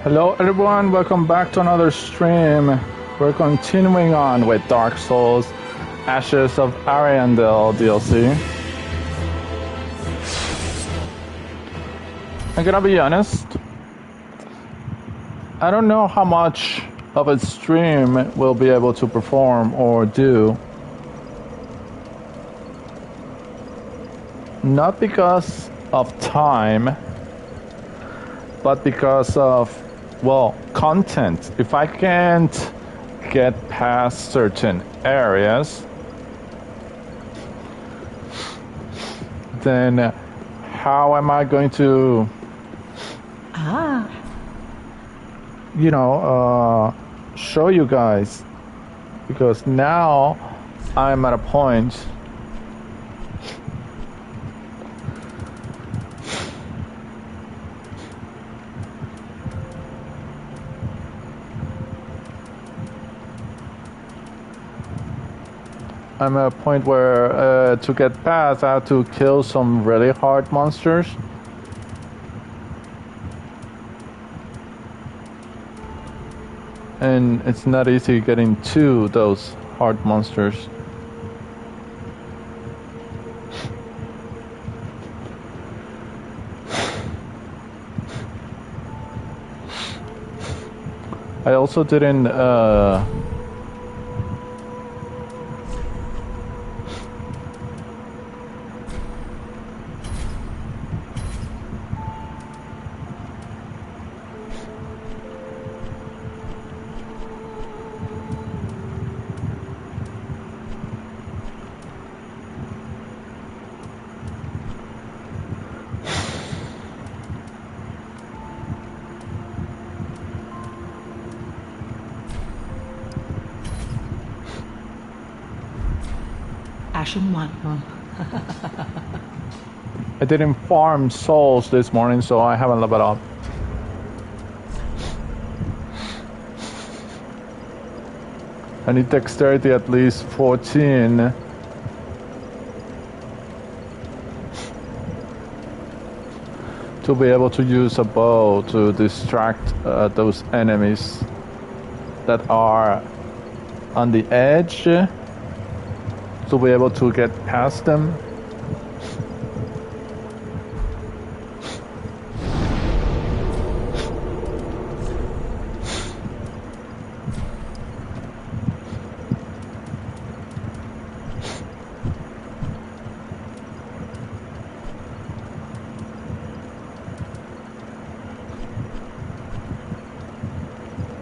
Hello everyone, welcome back to another stream. We're continuing on with Dark Souls Ashes of Ariandel DLC. I'm gonna be honest, I don't know how much of a stream we'll be able to perform or do. Not because of time, but because of, well, content. If I can't get past certain areas, then how am I going to, show you guys? Because now I'm at a point where to get past, I have to kill some really hard monsters. And it's not easy getting to those hard monsters. I also didn't Ashen one. I didn't farm souls this morning, so I haven't leveled up. I need dexterity at least 14. To be able to use a bow to distract those enemies that are on the edge, to be able to get past them.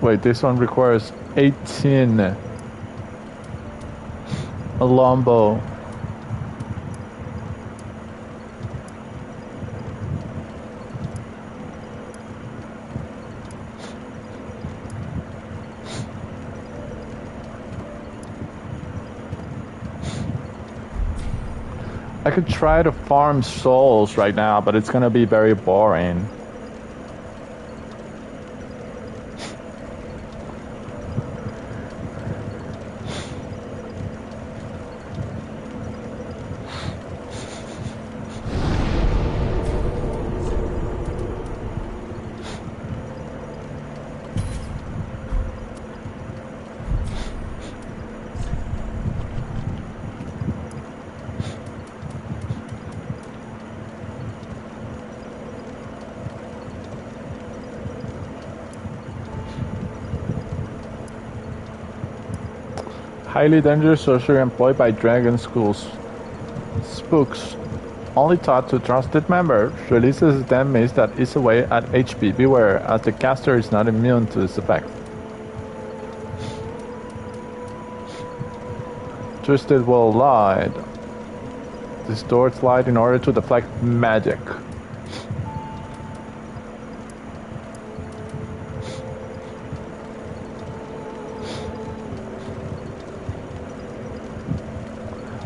Wait, this one requires 18. A longbow. I could try to farm souls right now, but it's gonna be very boring. Highly dangerous sorcery employed by dragon schools. Spooks. Only taught to trusted members. Releases a damn mist that eats away at HP. Beware, as the caster is not immune to this effect. Twisted Will Light. Distorts light in order to deflect magic.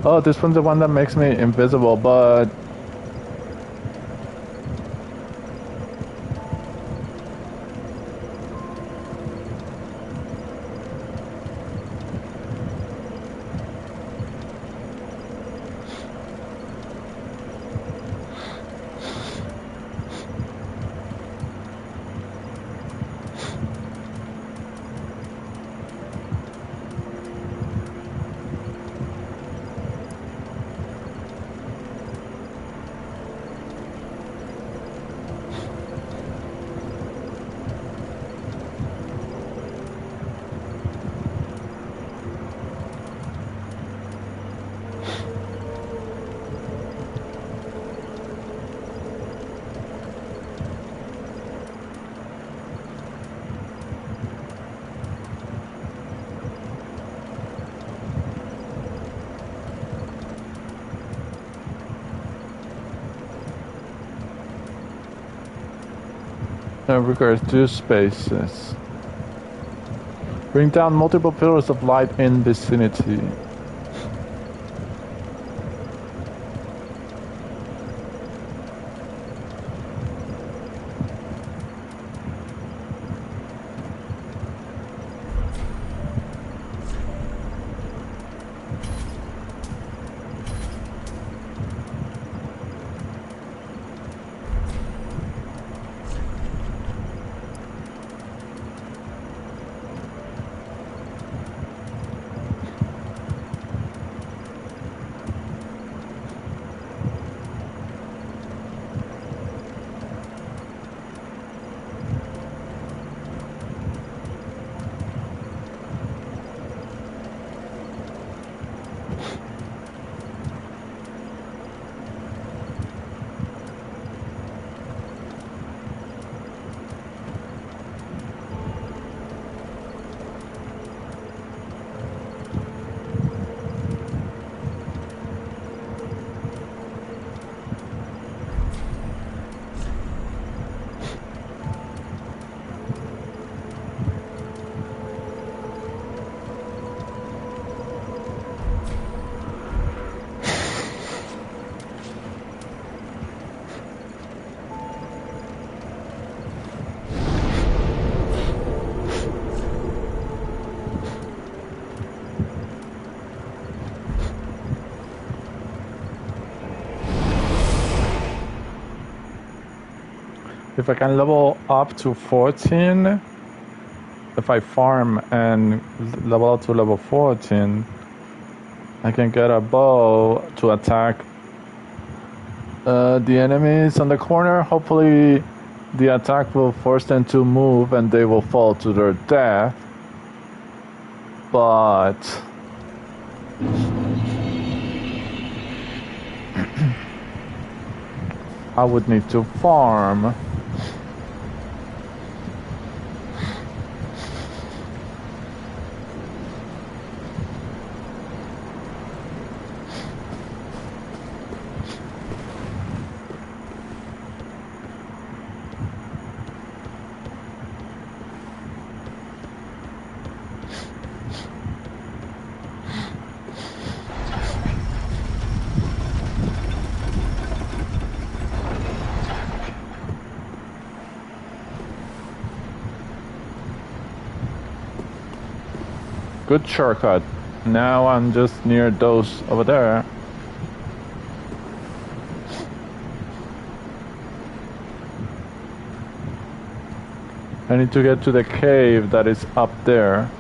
Oh, this one's the one that makes me invisible, but and requires 2 spaces. Bring down multiple pillars of light in vicinity. If I can level up to 14, if I farm and level up to level 14, I can get a bow to attack the enemies on the corner. Hopefully the attack will force them to move and they will fall to their death. But I would need to farm. Good shortcut. Now I'm just near those over there. I need to get to the cave that is up there.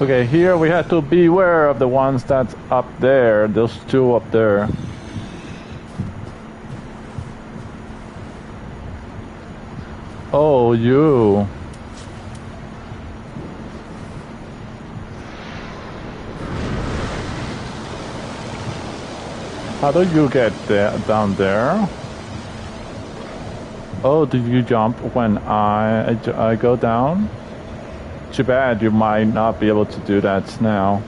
Okay, here we have to beware of the ones that's up there, those two up there. Oh, you. How do you get there, down there? Oh, did you jump when I go down? Too bad, you might not be able to do that now.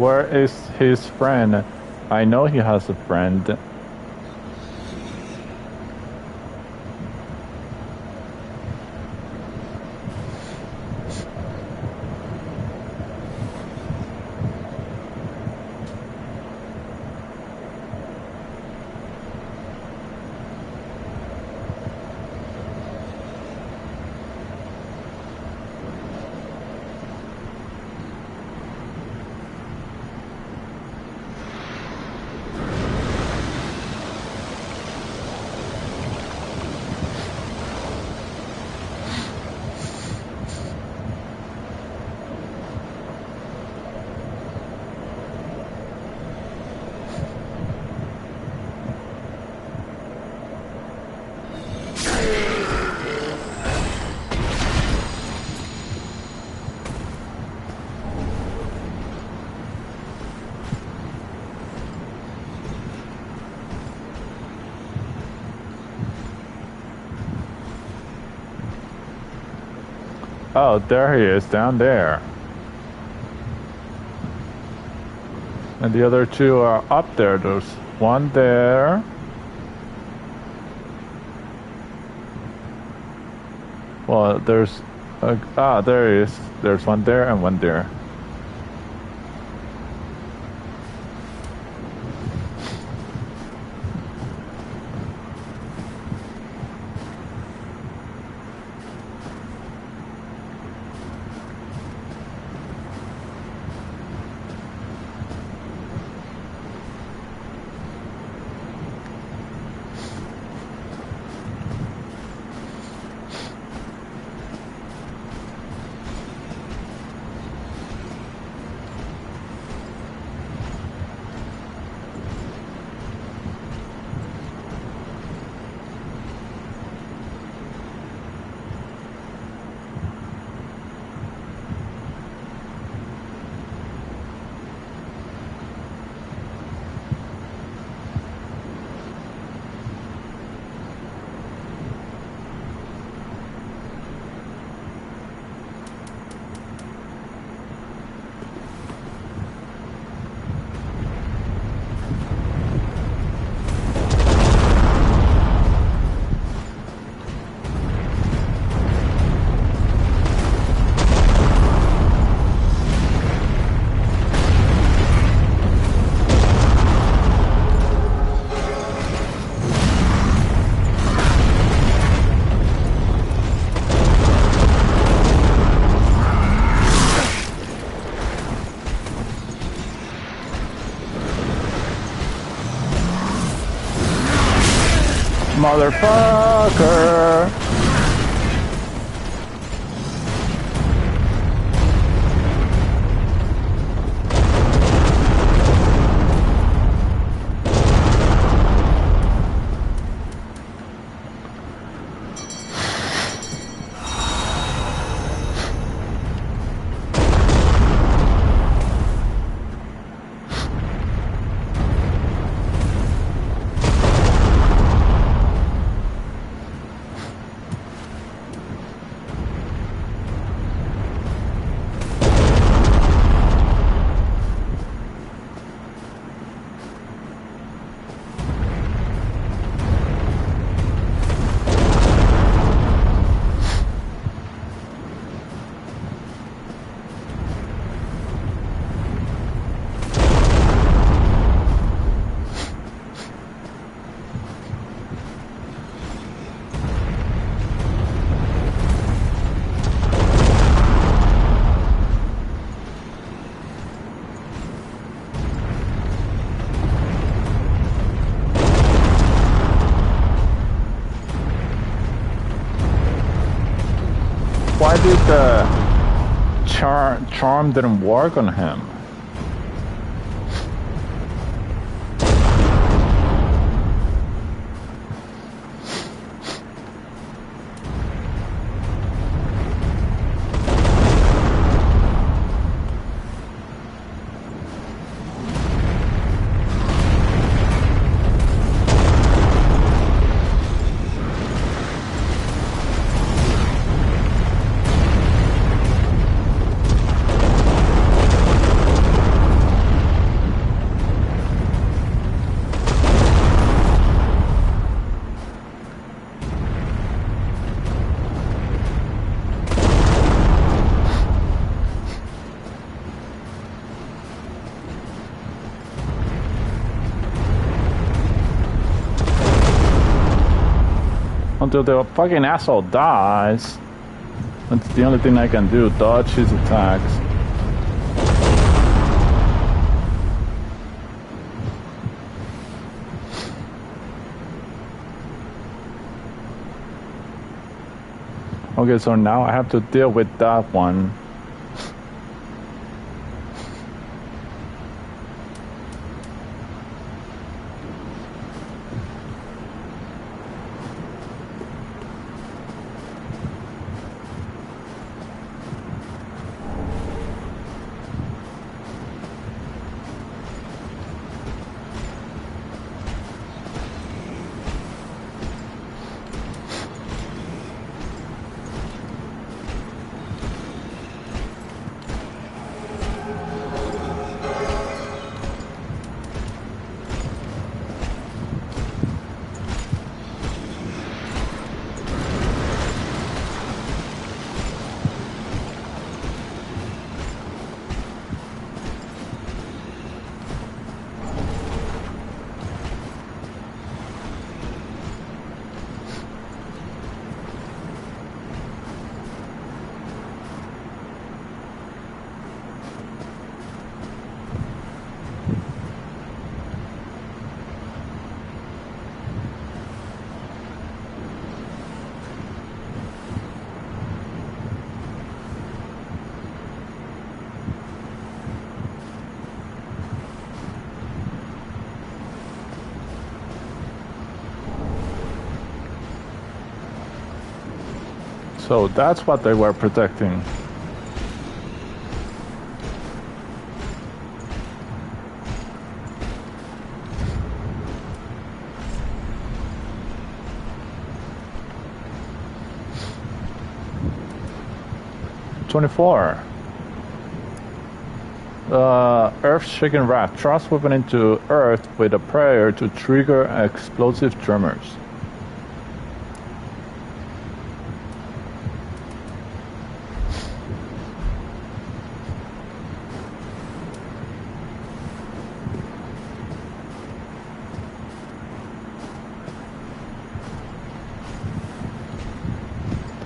Where is his friend? I know he has a friend. Oh, there he is, down there. And the other two are up there. There's one there. Well, there's... there he is. There's one there and one there. Motherfucker! Why did the charm didn't work on him? Until the fucking asshole dies. That's the only thing I can do, dodge his attacks. Okay, so now I have to deal with that one. So that's what they were protecting. Earth-shaking rat thrusts weapon into earth with a prayer to trigger explosive tremors.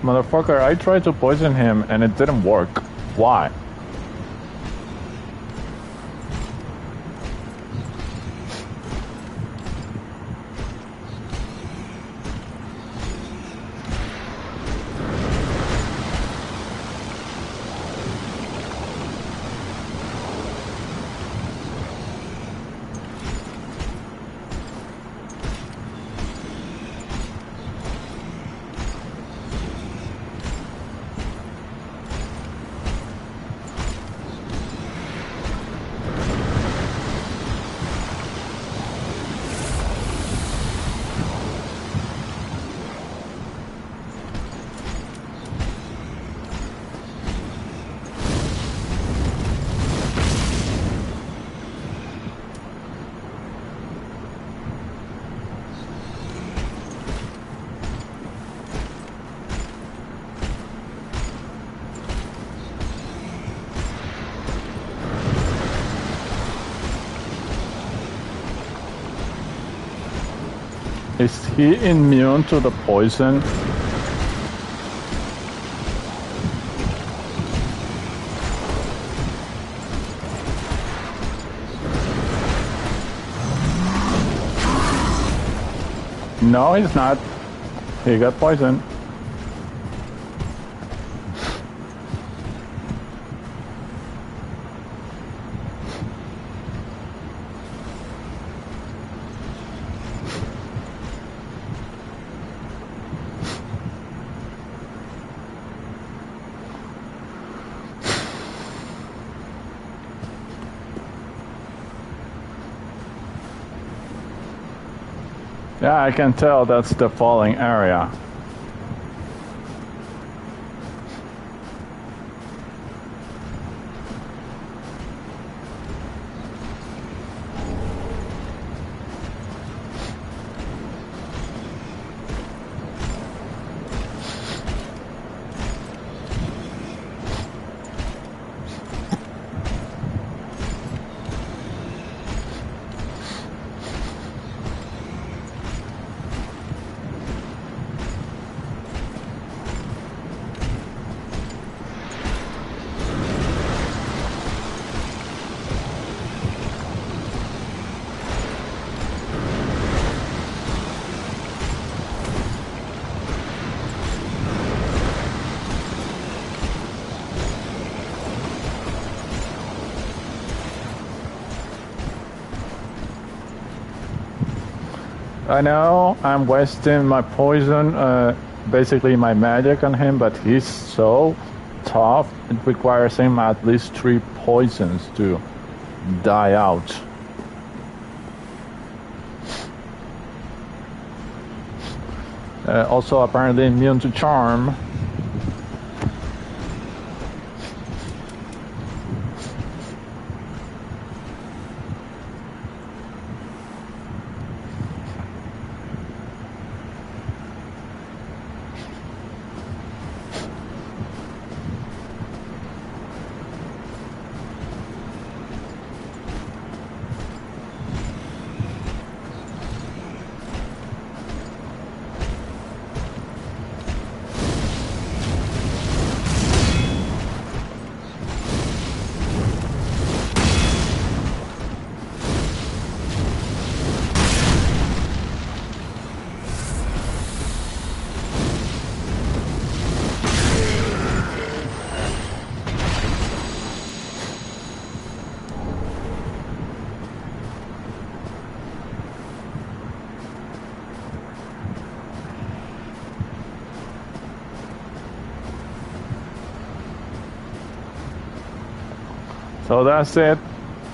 Motherfucker, I tried to poison him and it didn't work. Why? Is he immune to the poison? No, he's not. He got poisoned. Yeah, I can tell that's the falling area. I know I'm wasting my poison, basically my magic on him, but he's so tough. It requires him at least 3 poisons to die out. Also apparently immune to charm. So that's it.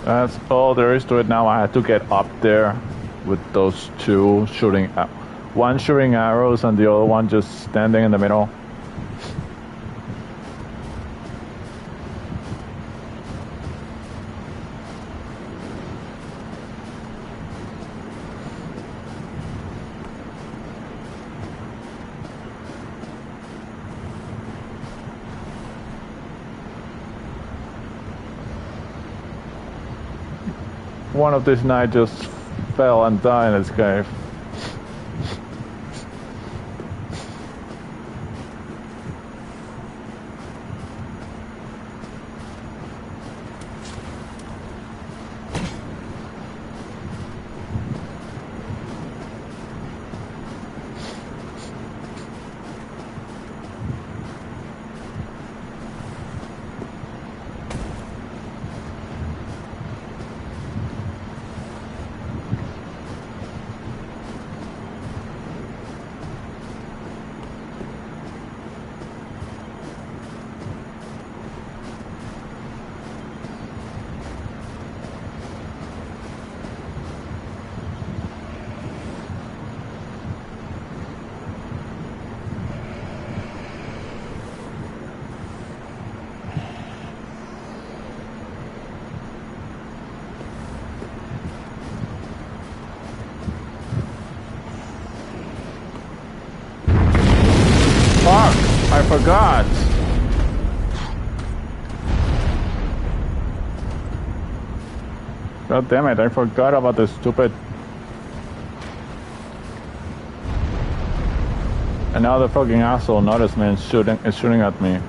That's all there is to it now. I had to get up there with those 2 shooting, one shooting arrows and the other one just standing in the middle. One of these knights just fell and died in this cave. Fuck! I forgot! God damn it, I forgot about this stupid... And now the fucking asshole noticed me and is shooting at me.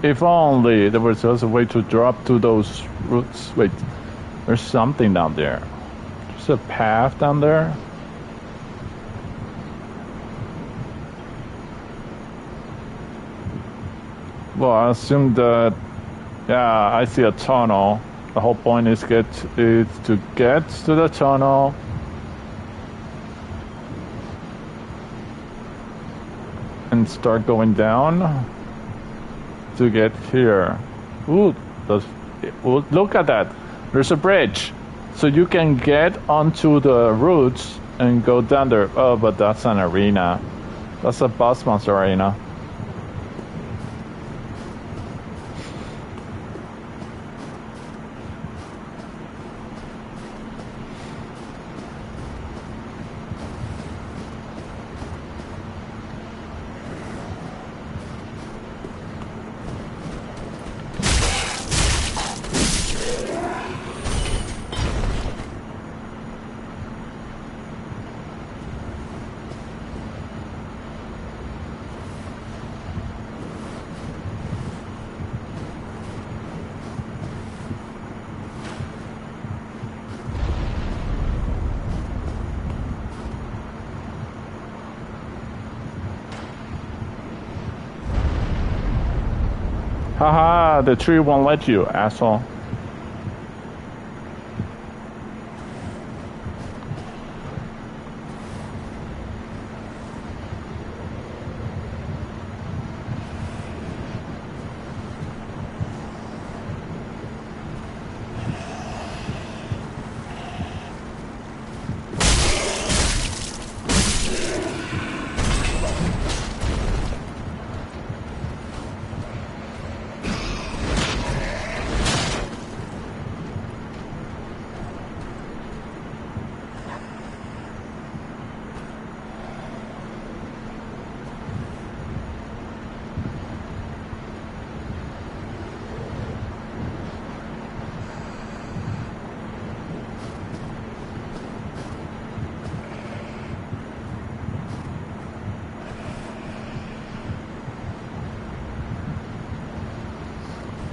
If only there was just a way to drop to those roots. Wait, there's something down there. There's a path down there. Well, I assume that, yeah, I see a tunnel. The whole point is to get to the tunnel. And start going down. To get here. Ooh, look at that. There's a bridge. So you can get onto the roots and go down there. Oh, but that's an arena. That's a boss monster arena. Haha, the tree won't let you, asshole.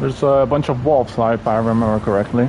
There's a bunch of wolves, if I remember correctly.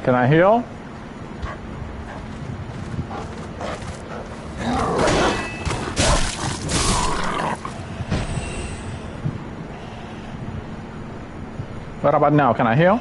Can I heal? What about now? Can I heal?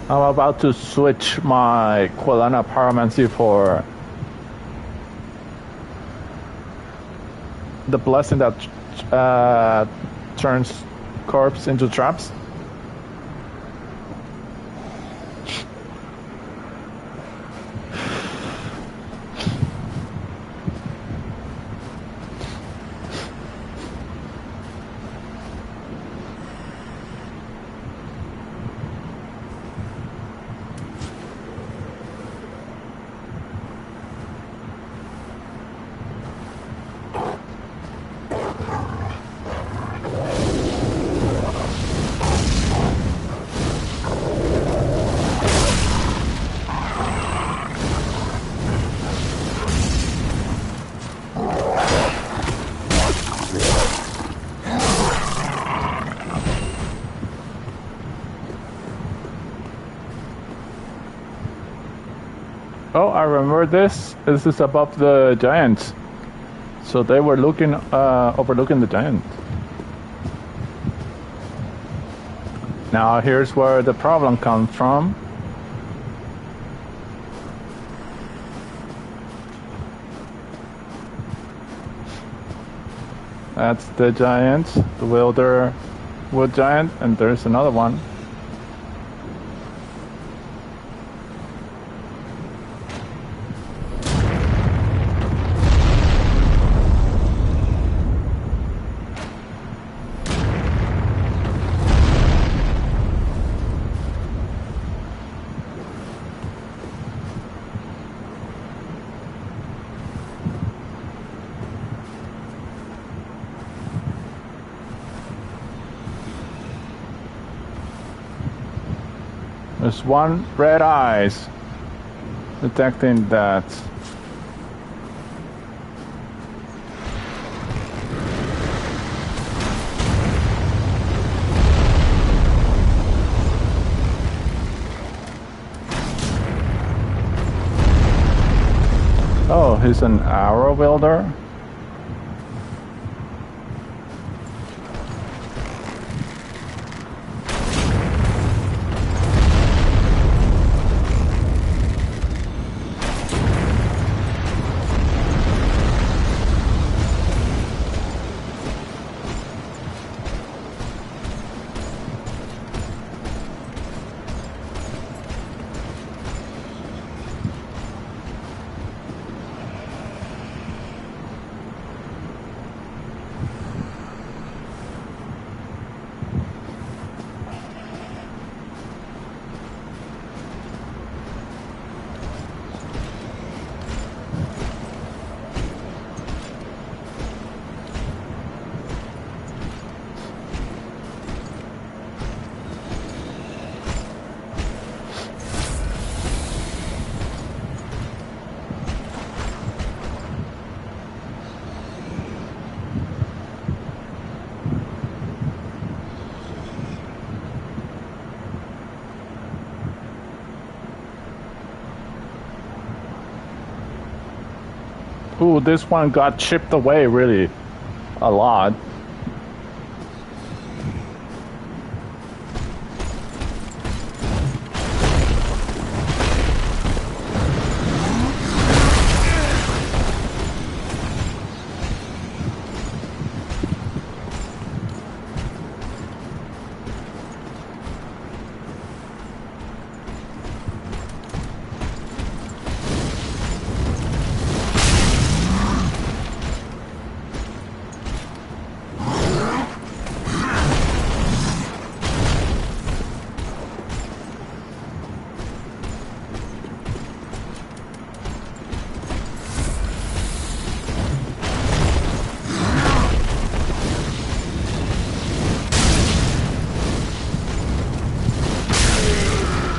I'm about to switch my Quilana Pyromancy for the blessing that turns corpse into traps. Oh, I remember this. This is above the giants. So they were looking, overlooking the giant. Now here's where the problem comes from. That's the giant, the wilder wood giant, and there's another one. There's one red eyes detecting that. Oh, he's an arrow builder. Ooh, this one got chipped away really a lot.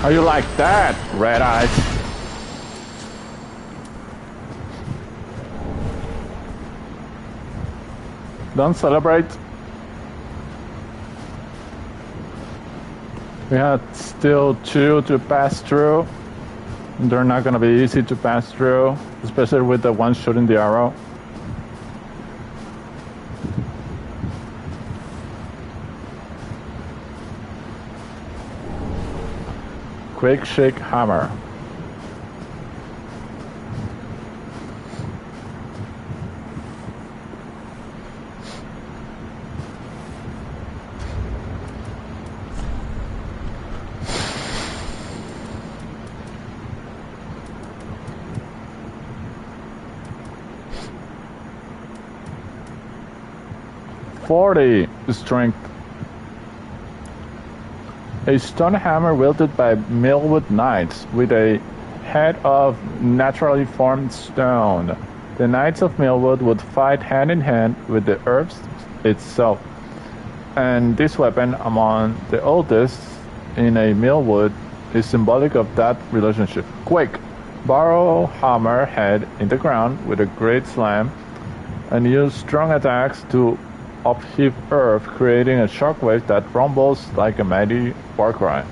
How you like that, Red Eyes? Don't celebrate. We had still 2 to pass through. They're not gonna be easy to pass through, especially with the one shooting the arrow. Quick shake hammer. .40 strength. A stone hammer wielded by Millwood Knights with a head of naturally formed stone. The Knights of Millwood would fight hand in hand with the earth itself, and this weapon, among the oldest in a Millwood, is symbolic of that relationship. Quick! Borrow hammer head in the ground with a great slam, and use strong attacks to upheave earth, creating a shockwave that rumbles like a mighty war cry.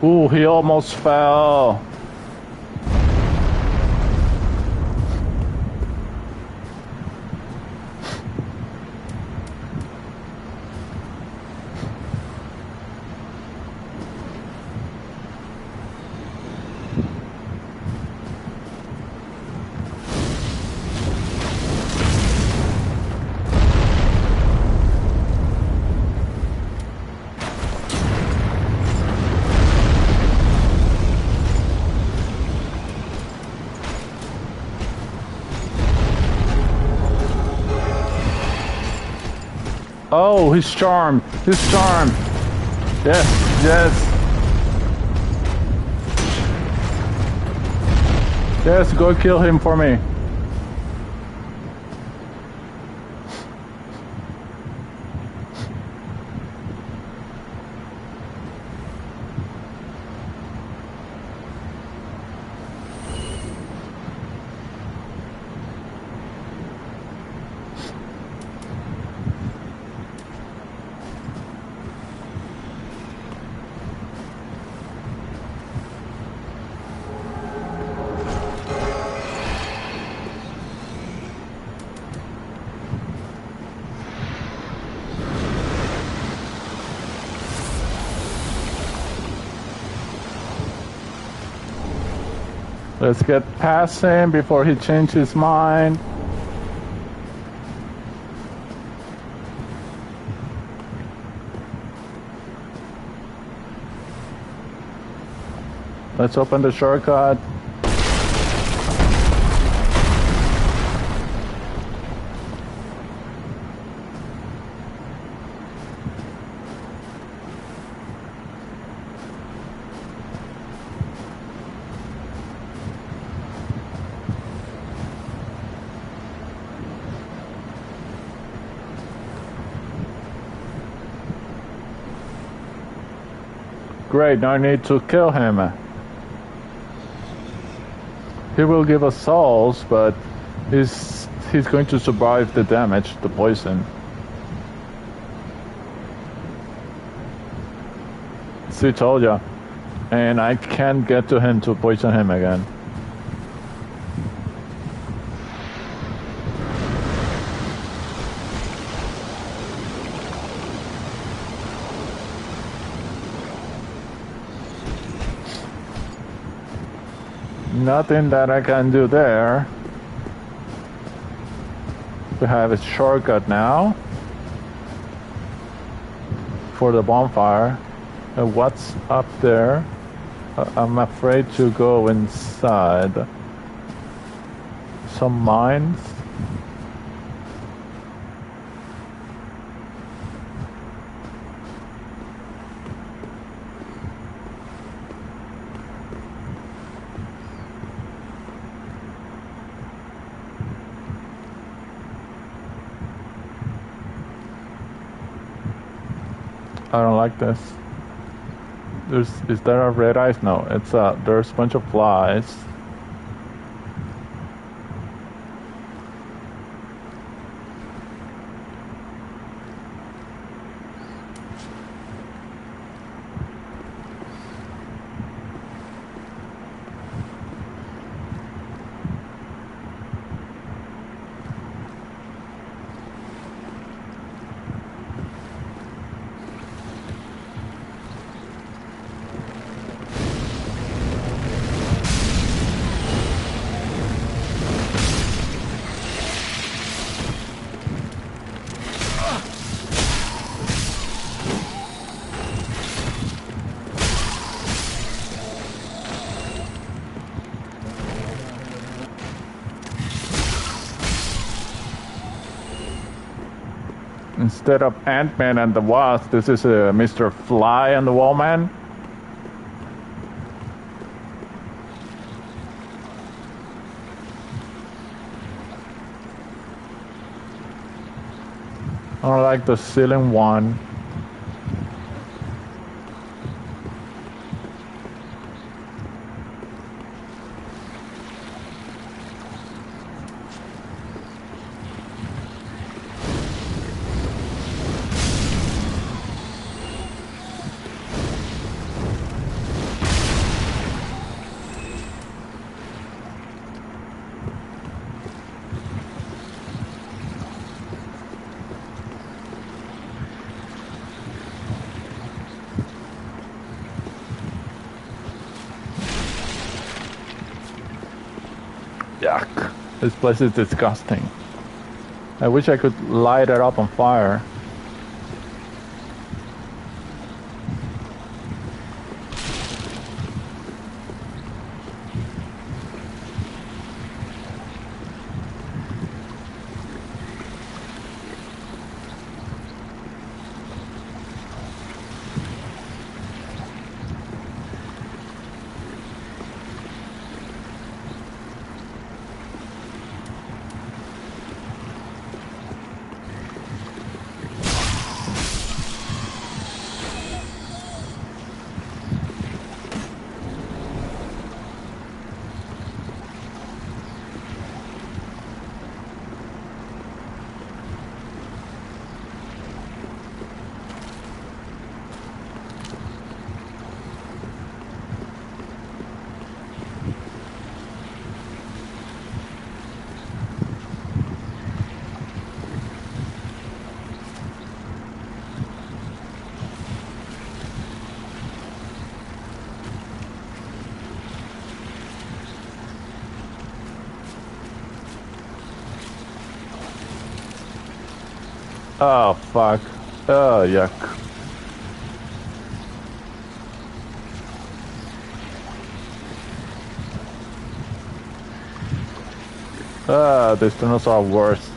Ooh, he almost fell. Oh, he's charmed. He's charmed. Yes, yes. Yes, go kill him for me. Let's get past him before he changes his mind. Let's open the shortcut. Great, now I need to kill him. He will give us souls, but he's going to survive the damage, the poison. See, told ya. And I can't get to him to poison him again. Nothing that I can do there. We have a shortcut now for the bonfire. What's up there? I'm afraid to go inside. Some mines. I don't like this. Is there a red eyes? No, it's there's a bunch of flies. Instead of Ant-Man and the Wasp, this is Mr. Fly and the Wallman. I like the ceiling one. Yuck. This place is disgusting. I wish I could light it up on fire. Oh, fuck. Oh, yuck. These tunnels are worst.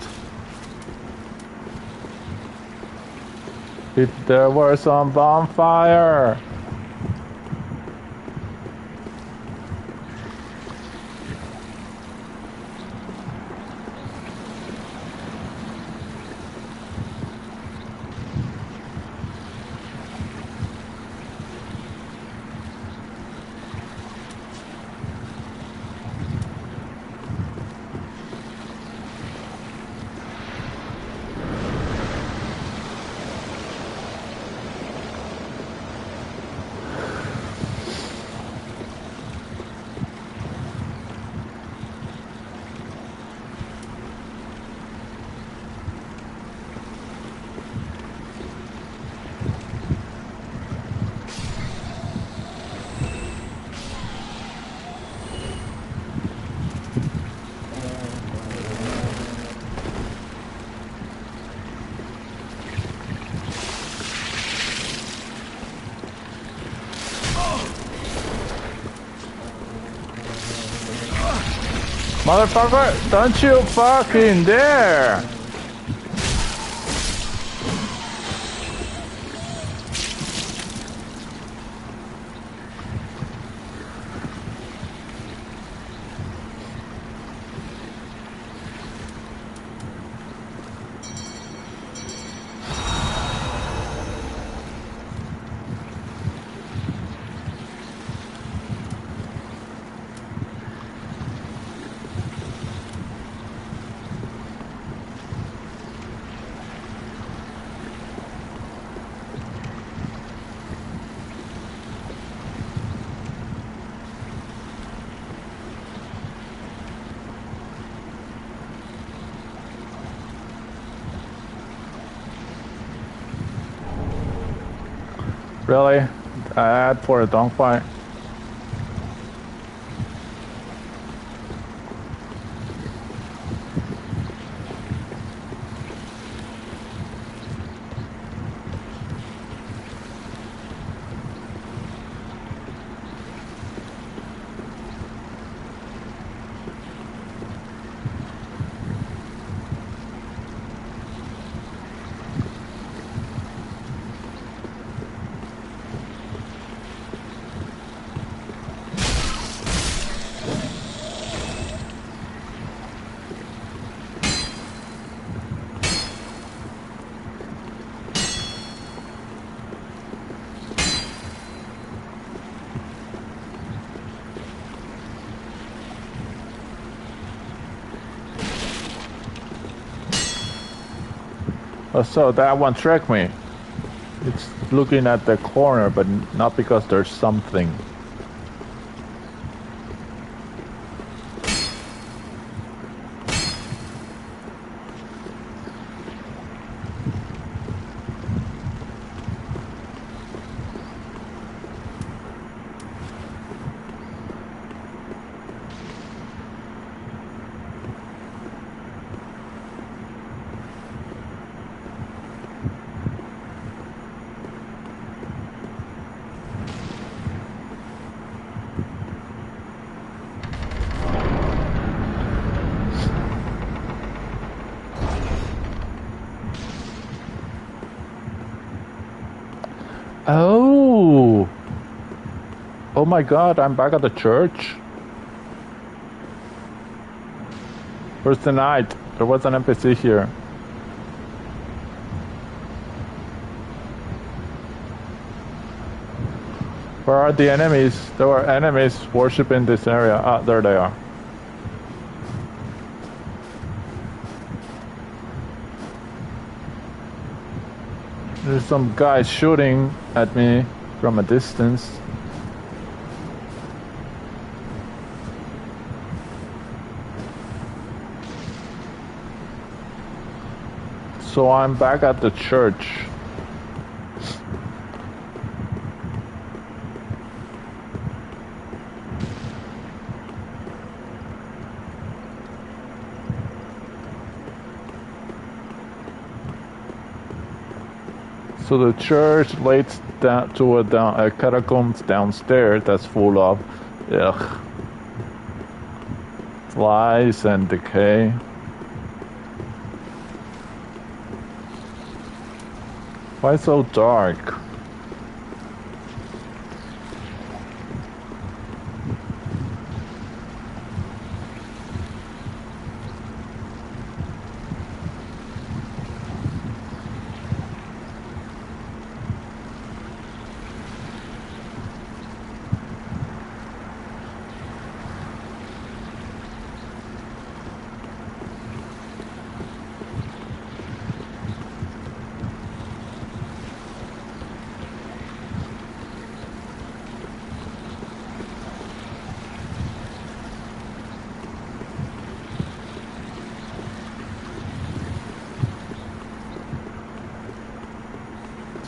If there were some bonfire. Motherfucker, don't you fucking dare! Really? Ad for a dogfight? Oh, so that one tricked me. It's looking at the corner, but not because there's something. Oh! Oh my god, I'm back at the church. Where's the knight? There was an NPC here. Where are the enemies? There were enemies worshipping this area. Ah, there they are. There's some guy shooting at me from a distance. So I'm back at the church. So the church leads down to a catacombs downstairs that's full of flies and decay. Why so dark?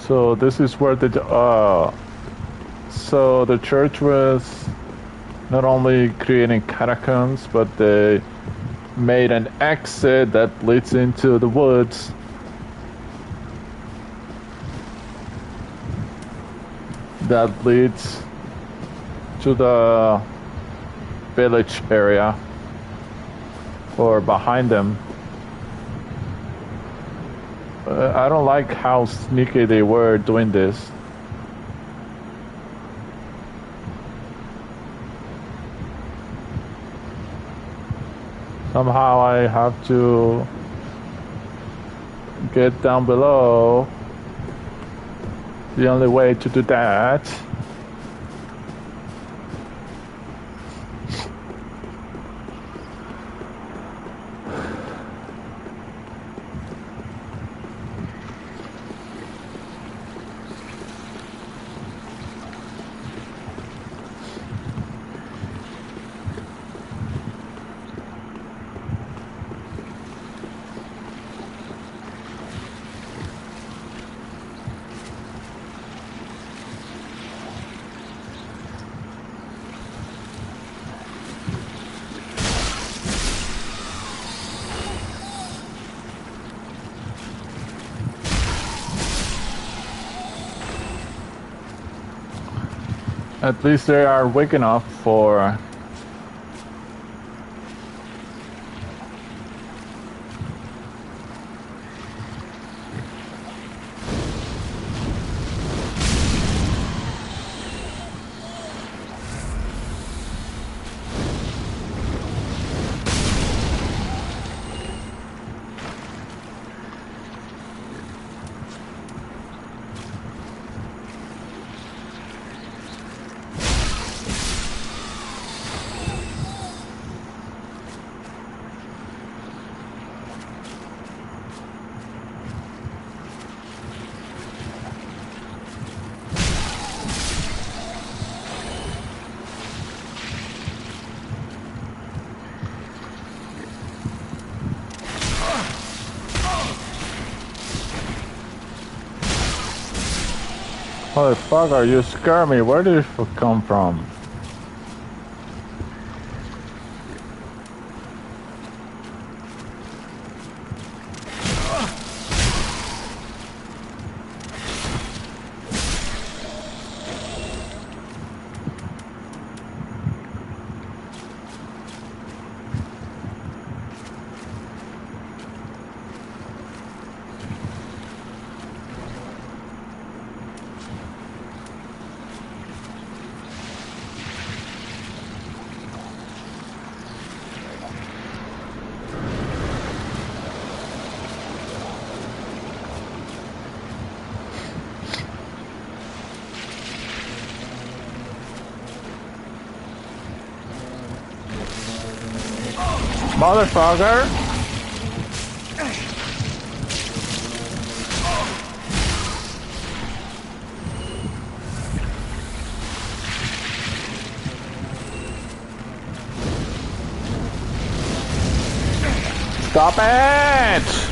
So this is where so the church was not only creating catacombs, but they made an exit that leads into the woods. That leads to the village area or behind them. I don't like how sneaky they were doing this. Somehow I have to get down below. The only way to do that at least they are weak enough for Motherfucker, you scare me. Where did you come from? Motherfucker! Stop it!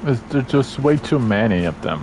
There's just way too many of them.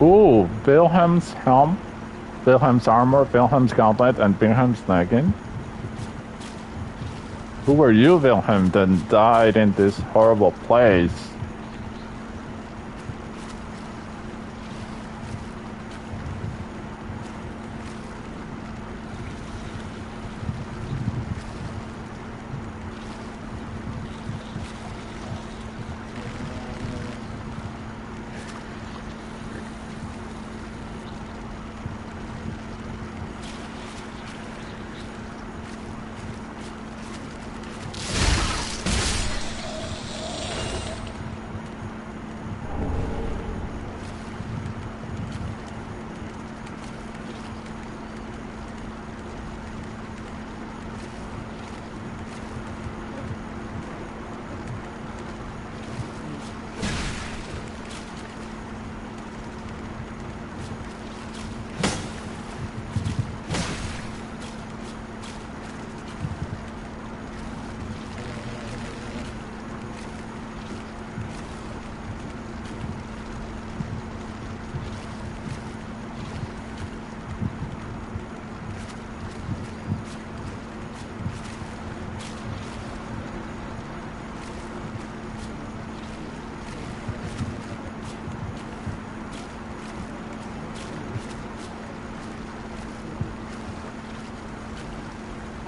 Ooh, Wilhelm's helm, Wilhelm's armor, Wilhelm's gauntlet, and Wilhelm's legging. Who were you, Wilhelm, that died in this horrible place?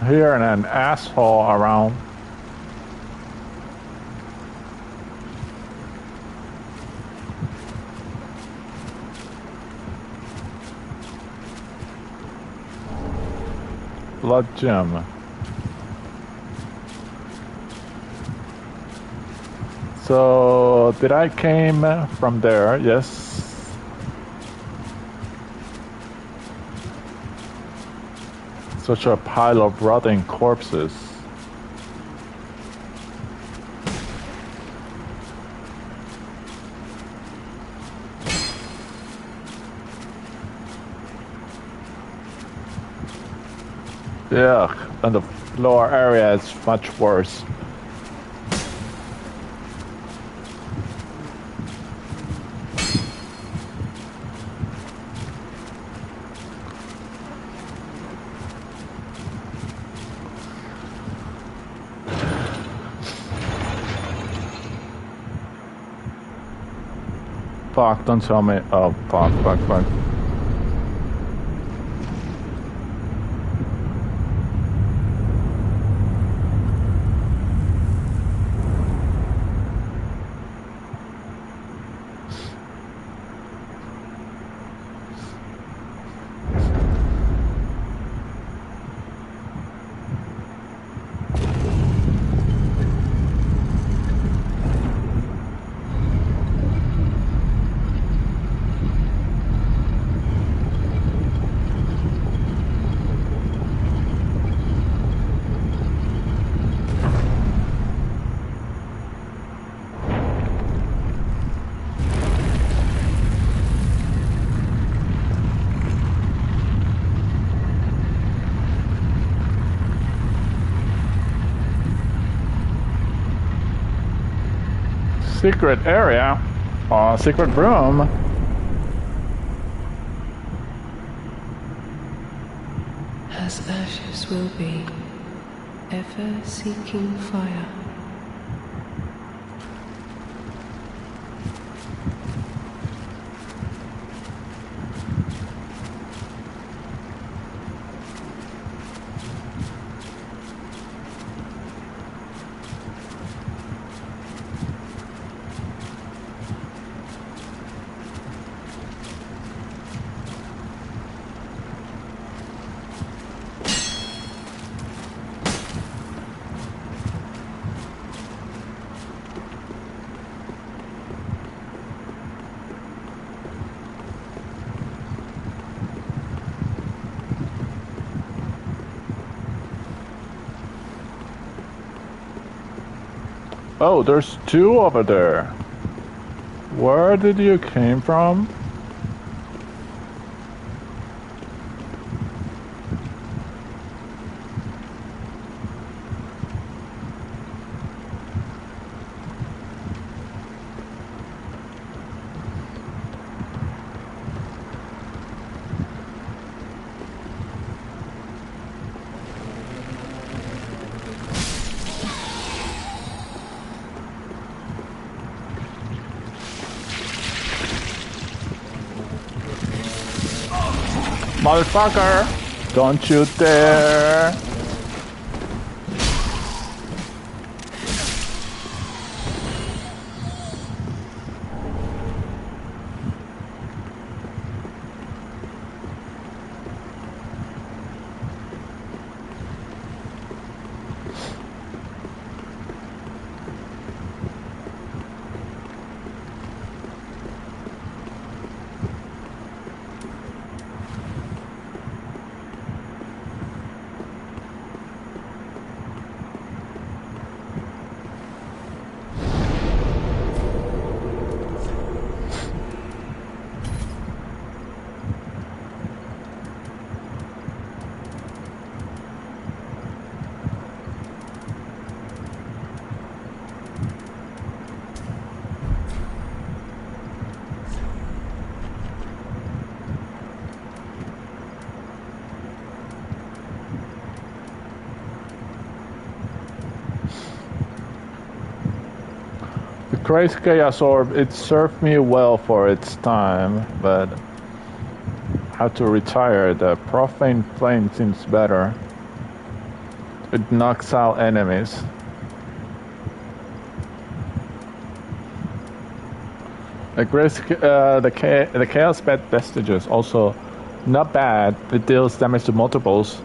Here and an asshole around. Blood gem. So did I came from there? Yes. Such a pile of rotting corpses. Yeah, and the lower area is much worse. Fuck, don't tell me. Oh, fuck. Secret area, secret room. As ashes will be, ever seeking fire. Oh, there's two over there. Where did you came from? Motherfucker! Don't you dare! Crazy Chaos Orb, it served me well for its time, but how to retire? The Profane Flame seems better. It knocks out enemies. The Chaos Bed Vestiges also not bad. It deals damage to multiples.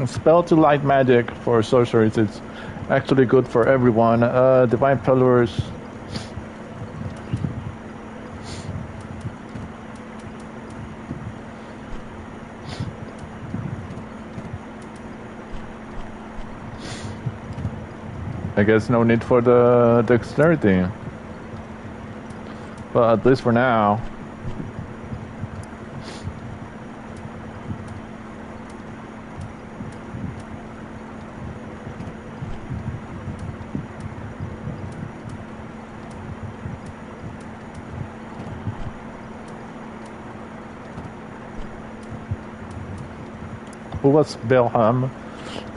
Spell to light magic for sorceries, it's actually good for everyone. Divine Pillars. I guess no need for the dexterity. But at least for now. Who was Bilham?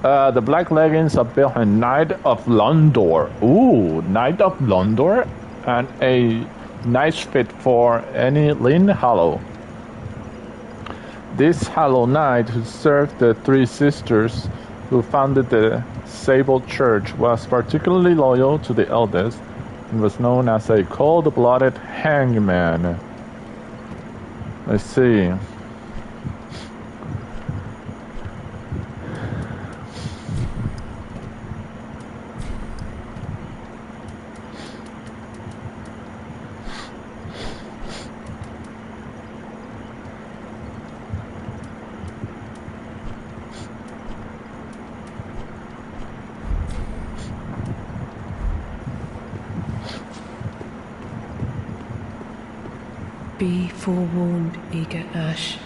The Black Leggings of Bilham, Knight of Londor. Ooh, Knight of Londor? And a nice fit for any Lynn Hallow. This Hallow Knight, who served the Three Sisters who founded the Sable Church, was particularly loyal to the eldest and was known as a cold-blooded hangman. Let's see. Be forewarned, eager Ash.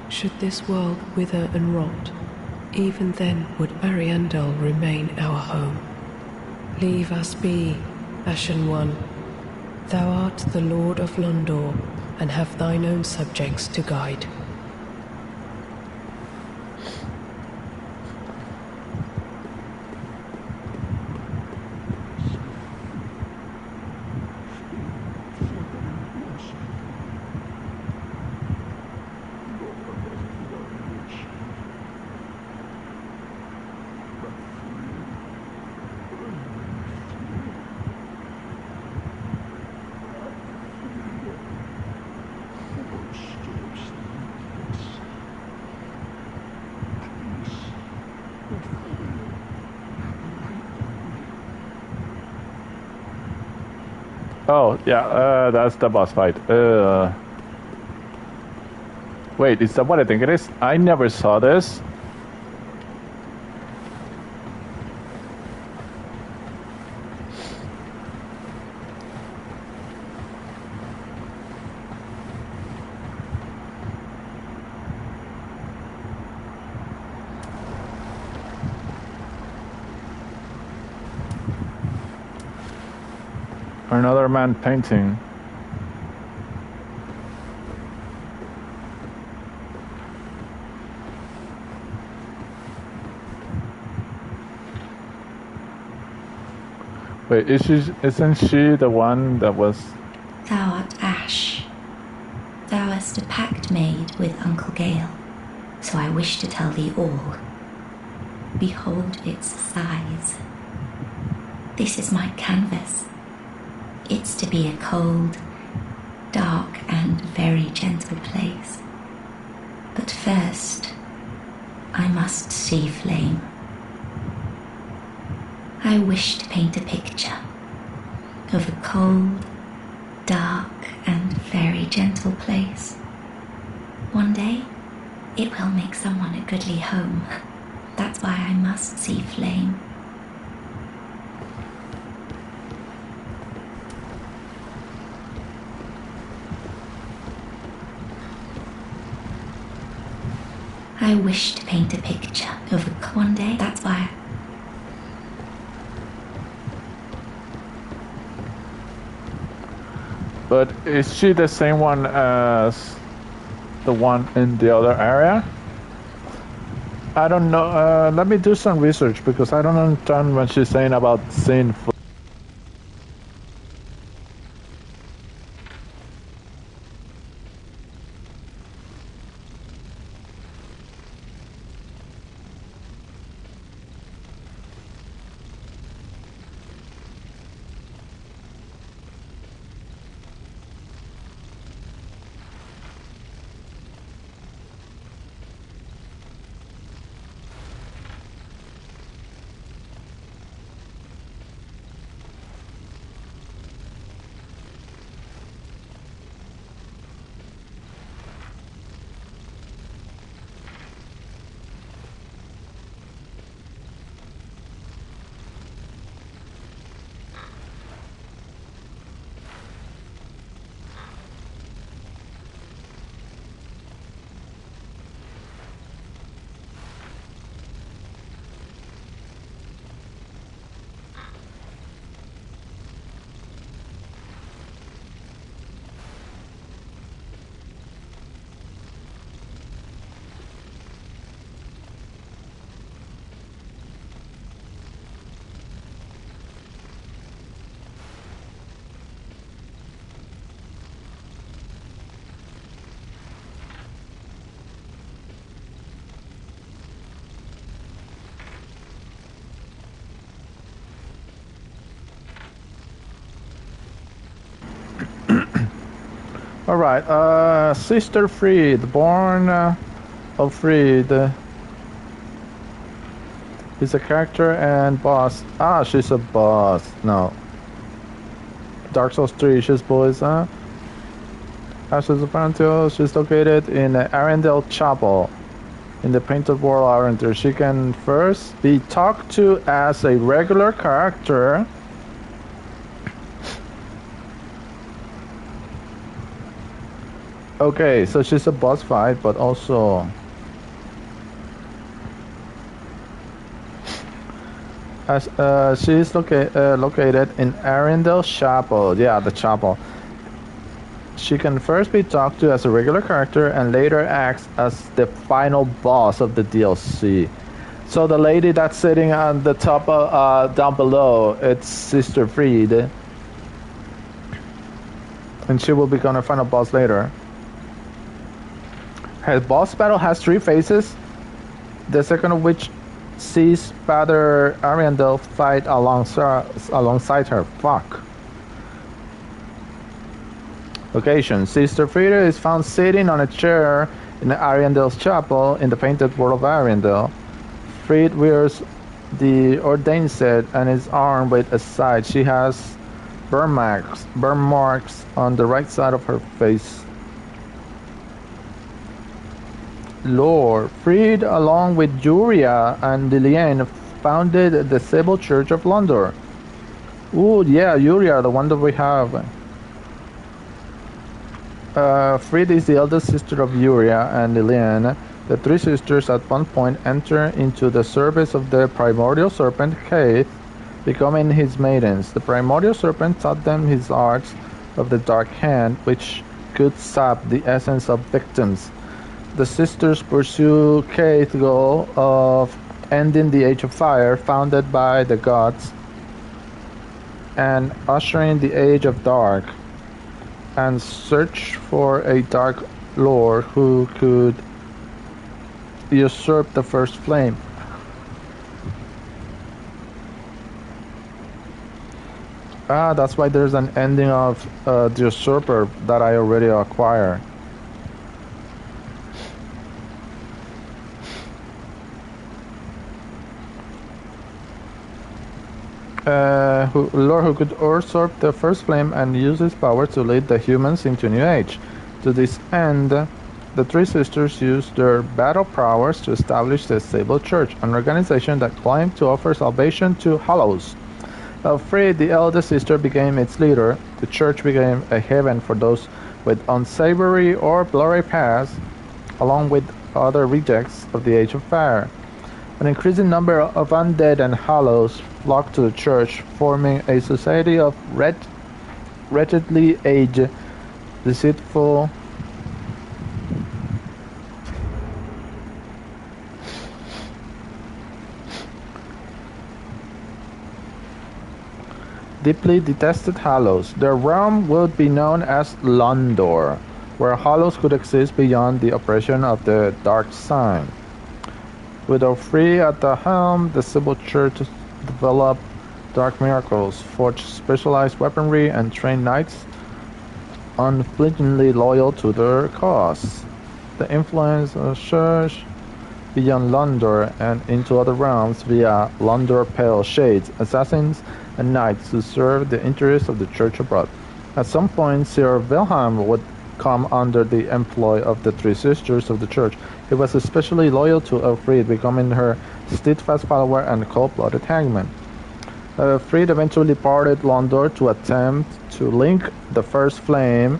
Should this world wither and rot, even then would Ariandel remain our home. Leave us be, Ashen One. Thou art the Lord of Londor, and have thine own subjects to guide. Oh, yeah, that's the boss fight. Wait, is that what I think it is? I never saw this. Another man painting. Wait, isn't she the one that was... Thou art ash. Thou hast a pact made with Uncle Gale, so I wish to tell thee all. Behold its size. This is my canvas. It's to be a cold, dark, and very gentle place. But first, I must see flame. I wish to paint a picture of a cold, dark, and very gentle place. One day, it will make someone a goodly home. That's why I must see flame. I wish to paint a picture of one day. That's why. But is she the same one as the one in the other area? I don't know. Let me do some research because I don't understand what she's saying about seeing. Alright, Sister Fried, born of Fried, is a character and boss. Ah, she's a boss. No. Dark Souls 3, she's boys, huh? Ashes of Pantheon, she's located in Ariandel Chapel, in the Painted World Ariandel. She can first be talked to as a regular character. Okay, so she's a boss fight, but also as she is located in Ariandel Chapel. Yeah, the chapel. She can first be talked to as a regular character and later acts as the final boss of the DLC. So the lady that's sitting on the top down below, it's Sister Fried, and she will become a final boss later. Her boss battle has 3 phases, the second of which sees Father Ariandel fight alongside her. Fuck. Location: Sister Frida is found sitting on a chair in Ariandel's chapel in the Painted World of Ariandel. Fried wears the ordained set and is armed with a scythe. She has burn marks on the right side of her face. Lore: Fried, along with Juria and Liliane, founded the Sable Church of London. Ooh, yeah, Juria, the one that we have. Fried is the eldest sister of Juria and Liliane. The 3 sisters at one point enter into the service of the primordial serpent Keith, becoming his maidens. The primordial serpent taught them his arts of the dark hand, which could sap the essence of victims. The sisters pursue Kate's goal of ending the Age of Fire, founded by the gods, and ushering the Age of Dark, and search for a Dark Lord who could usurp the first flame. That's why there's an ending of the Usurper that I already acquired. Lord who could usurp the first flame and use his power to lead the humans into a new age. To this end, the three sisters used their battle prowess to establish the Sable Church, an organization that claimed to offer salvation to Hallows. Elfriede, the eldest sister, became its leader. The church became a haven for those with unsavory or blurry pasts, along with other rejects of the Age of Fire. An increasing number of undead and Hallows flocked to the church, forming a society of wretchedly aged, deceitful, deeply detested Hallows. Their realm would be known as Londor, where Hallows could exist beyond the oppression of the Dark Sign. With Elfriede at the helm, the Sable Church developed dark miracles, forged specialized weaponry, and trained knights unflinchingly loyal to their cause. The influence of Church beyond Londor and into other realms via Londor Pale Shades, assassins, and knights who served the interests of the church abroad. At some point, Sir Wilhelm would come under the employ of the three sisters of the church. He was especially loyal to Elfriede, becoming her steadfast follower and cold-blooded hangman. Elfriede eventually departed Londor to attempt to link the first flame.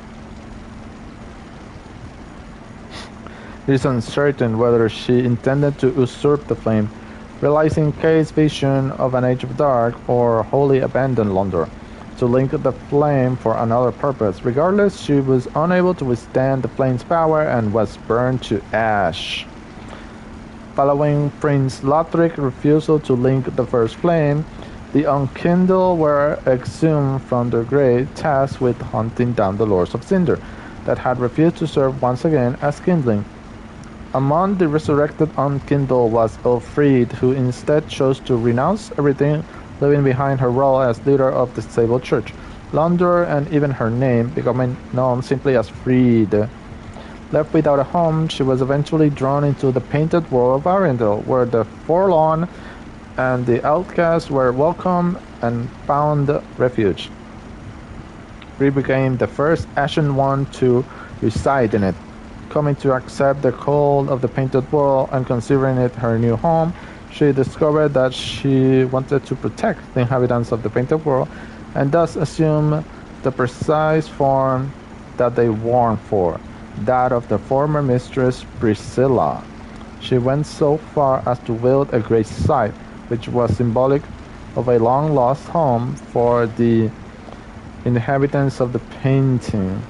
It is uncertain whether she intended to usurp the flame, realizing Kate's vision of an Age of Dark, or wholly abandon Londor to link the flame for another purpose. Regardless, she was unable to withstand the flame's power and was burned to ash. Following Prince Lothric's refusal to link the first flame, the Unkindled were exhumed from their grave, tasked with hunting down the Lords of Cinder that had refused to serve once again as kindling. Among the resurrected Unkindled was Elfriede, who instead chose to renounce everything, leaving behind her role as leader of the Sable Church, Londor, and even her name, becoming known simply as Friede. Left without a home, she was eventually drawn into the painted world of Ariandel, where the forlorn and the outcast were welcome and found refuge. Friede became the first Ashen One to reside in it, coming to accept the call of the painted world and considering it her new home. She discovered that she wanted to protect the inhabitants of the painted world and thus assumed the precise form that they yearned for, that of the former mistress Priscilla. She went so far as to wield a great scythe, which was symbolic of a long-lost home for the inhabitants of the painting.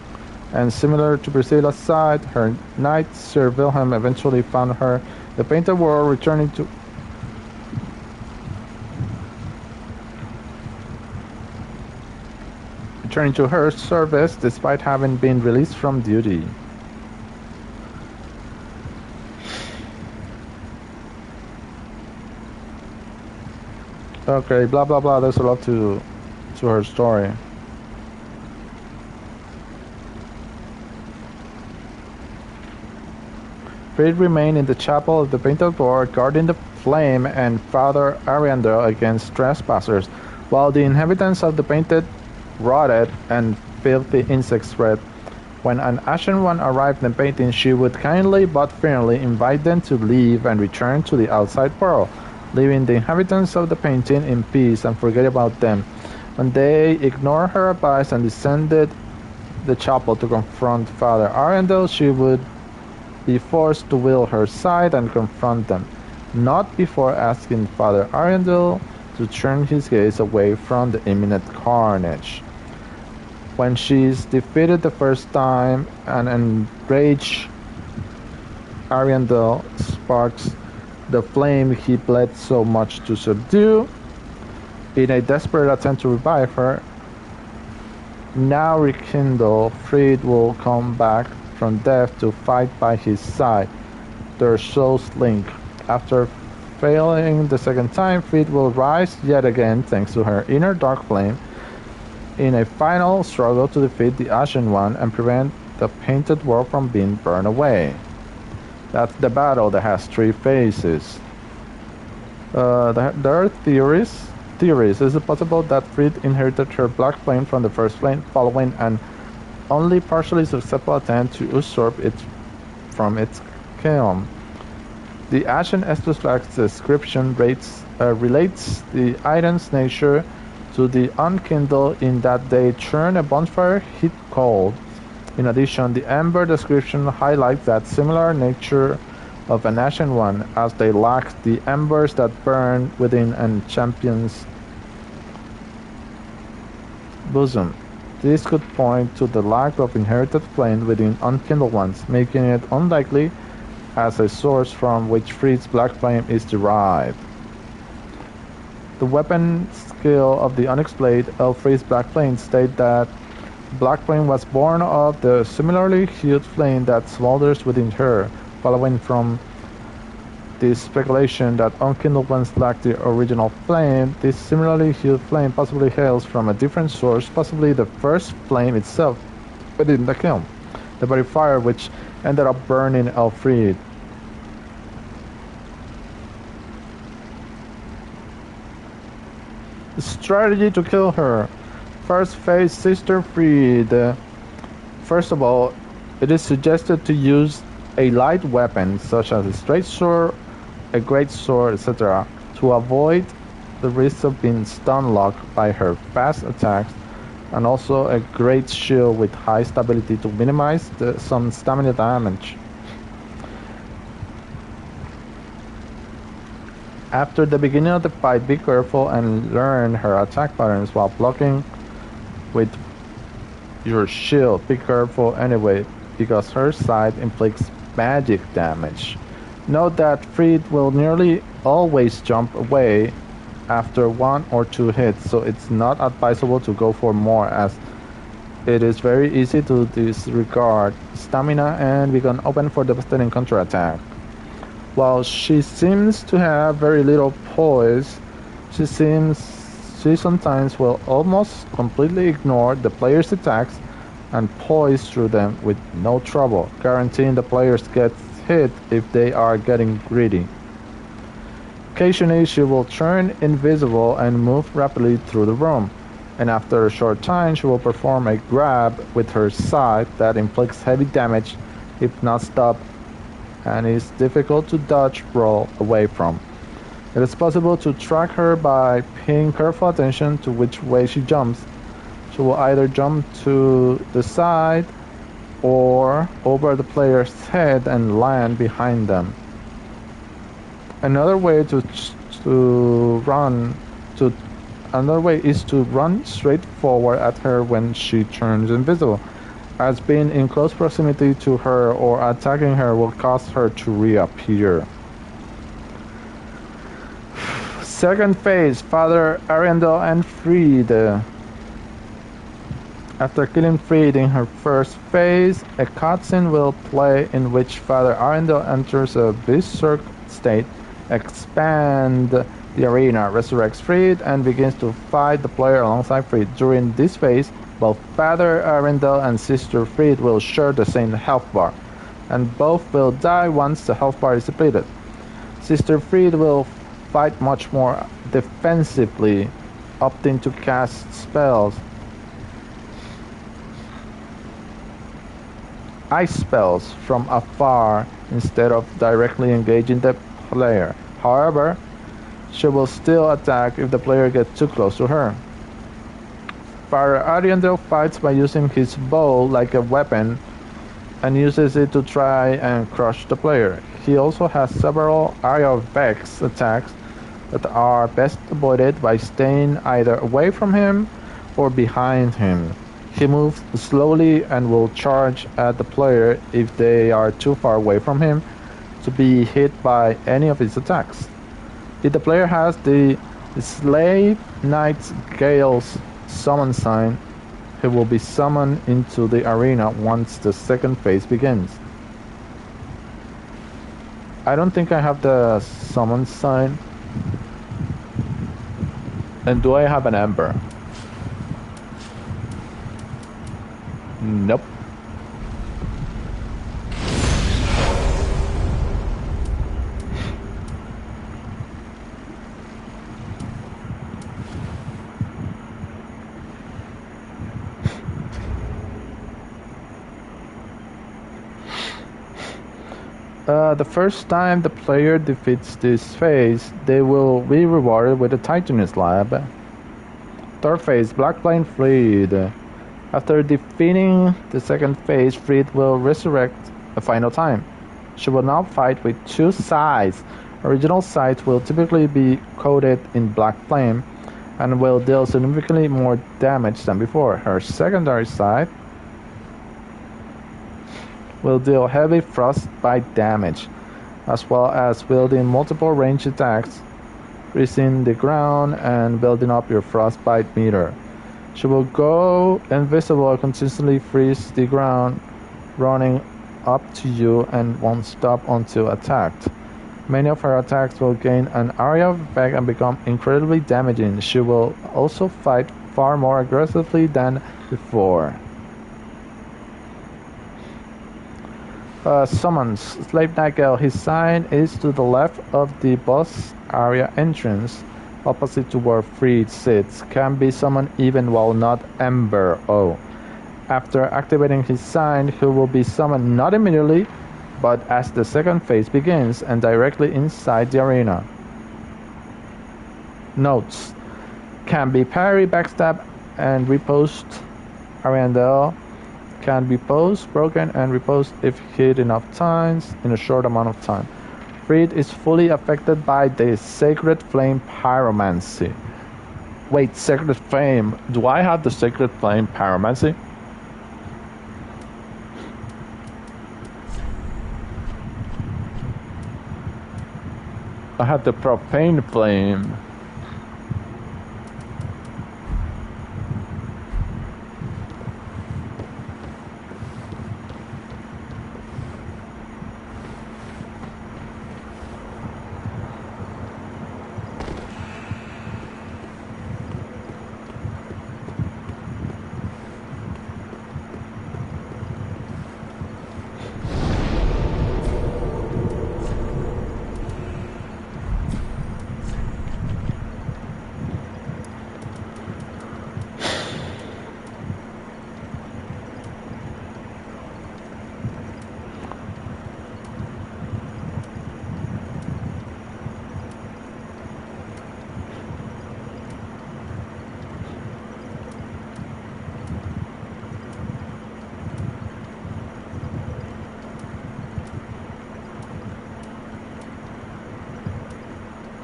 And similar to Priscilla's scythe, her knight Sir Wilhelm eventually found her the painted world, returning to her service despite having been released from duty. Okay, blah blah blah, there's a lot to her story. Friede remained in the chapel of the painted world, guarding the flame and Father Ariandel against trespassers, while the inhabitants of the painted rotted and filthy insects spread. When an Ashen One arrived in the painting, she would kindly but firmly invite them to leave and return to the outside world, leaving the inhabitants of the painting in peace and forget about them. When they ignored her advice and descended the chapel to confront Father Ariandel, she would be forced to wield her scythe and confront them, not before asking Father Ariandel to turn his gaze away from the imminent carnage. When she is defeated the first time, an enraged Ariandel sparks the flame he bled so much to subdue. In a desperate attempt to revive her, now rekindled, Fried will come back from death to fight by his side. Their souls link. After failing the second time, Fried will rise yet again thanks to her inner dark flame in a final struggle to defeat the Ashen One and prevent the painted world from being burned away. That's the battle that has three phases. There are theories. Is it possible that Fried inherited her black flame from the first flame following an only partially successful attempt to usurp it from its kiln? The Ashen Estus Flag's description relates the item's nature to the unkindled in that they turn a bonfire heat cold. In addition, the Ember description highlights that similar nature of an Ashen One, as they lack the embers that burn within a champion's bosom. This could point to the lack of inherited flame within unkindled ones, making it unlikely as a source from which Fried's black flame is derived. The weapon skill of the unexplained Elfried's black flame state that black flame was born of the similarly hued flame that smolders within her. Following from this speculation that unkindled ones lack the original flame, this similarly hued flame possibly hails from a different source, possibly the first flame itself within the kiln, the very fire which ended up burning Elfried. Strategy to kill her. First phase, Sister Fried. First of all, it is suggested to use a light weapon such as a straight sword, a great sword, etc. to avoid the risk of being stun locked by her fast attacks, and also a great shield with high stability to minimize some stamina damage. After the beginning of the fight, be careful and learn her attack patterns while blocking with your shield. Be careful anyway, because her side inflicts magic damage. Note that Fried will nearly always jump away after one or two hits, so it's not advisable to go for more, as it is very easy to disregard stamina and become open for devastating counterattack. While she seems to have very little poise, she sometimes will almost completely ignore the player's attacks and poise through them with no trouble, guaranteeing the players get hit if they are getting greedy. Occasionally she will turn invisible and move rapidly through the room, and after a short time she will perform a grab with her side that inflicts heavy damage if not stopped and is difficult to dodge roll away from. It is possible to track her by paying careful attention to which way she jumps. She will either jump to the side or over the player's head and land behind them. Another way is to run straight forward at her when she turns invisible, as being in close proximity to her or attacking her will cause her to reappear. Second phase, Father Ariandel and Fried. After killing Fried in her first phase, a cutscene will play in which Father Ariandel enters a berserk state, expands the arena, resurrects Fried, and begins to fight the player alongside Fried. During this phase, both Father Ariandel and Sister Fried will share the same health bar, and both will die once the health bar is depleted. Sister Fried will fight much more defensively, opting to cast ice spells from afar instead of directly engaging the player. However, she will still attack if the player gets too close to her. Father Ariandel fights by using his bow like a weapon and uses it to try and crush the player. He also has several Eye of Vex attacks that are best avoided by staying either away from him or behind him. He moves slowly and will charge at the player if they are too far away from him to be hit by any of his attacks. If the player has the Slave Knight's Gale's summon sign, he will be summoned into the arena once the second phase begins. I don't think I have the summon sign. And do I have an ember? Nope. The first time the player defeats this phase, they will be rewarded with a Titanus Lab. Third phase, Black Flame Fleet. After defeating the second phase, Fleet will resurrect a final time. She will now fight with two sides. Original sides will typically be coated in Black Flame and will deal significantly more damage than before. Her secondary side will deal heavy frostbite damage, as well as wielding multiple ranged attacks, freezing the ground and building up your frostbite meter. She will go invisible and consistently freeze the ground, running up to you and won't stop until attacked. Many of her attacks will gain an area of effect and become incredibly damaging. She will also fight far more aggressively than before. Summons Slave Nagel. His sign is to the left of the boss area entrance, opposite to where Freed sits. Can be summoned even while not Ember O. After activating his sign, he will be summoned not immediately, but as the second phase begins and directly inside the arena. Notes: can be parry, backstab, and riposte. Ariandel can be posed, broken, and riposte if hit enough times in a short amount of time. Freed is fully affected by the Sacred Flame Pyromancy. Wait, Sacred Flame. Do I have the Sacred Flame Pyromancy? I have the Profane Flame.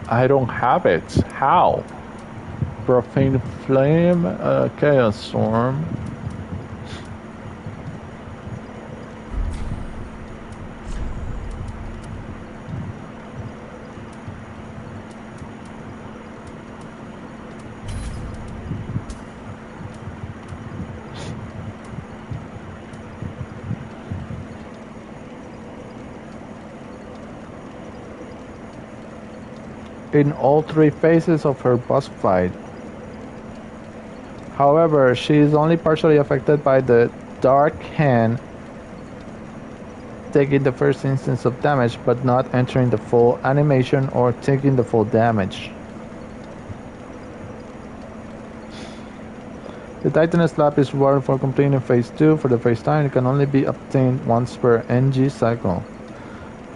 I don't have it. How? Profane Flame, Chaos Storm. In all three phases of her boss fight. However, she is only partially affected by the Dark Hand, taking the first instance of damage, but not entering the full animation or taking the full damage. The Titanus Slap is rewarded for completing phase 2 for the first time. It can only be obtained once per NG cycle.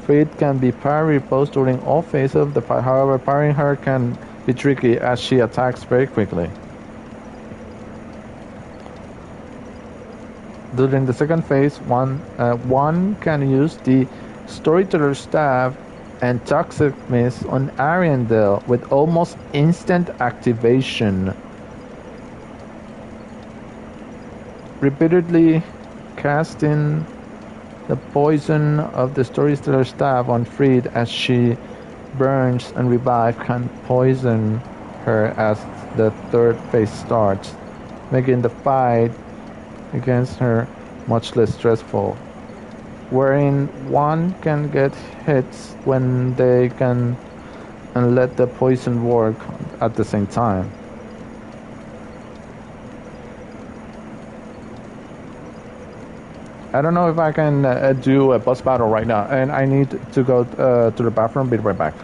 Freed can be parry riposte during all phases of the fight. However, parrying her can be tricky as she attacks very quickly. During the second phase, one can use the Storyteller's Staff and Toxic Mist on Ariandel with almost instant activation. Repeatedly casting the poison of the Storyteller staff on Fried as she burns and revive can poison her as the third phase starts, making the fight against her much less stressful, wherein one can get hits when they can and let the poison work at the same time. I don't know if I can do a boss battle right now, and I need to go to the bathroom. Be right back.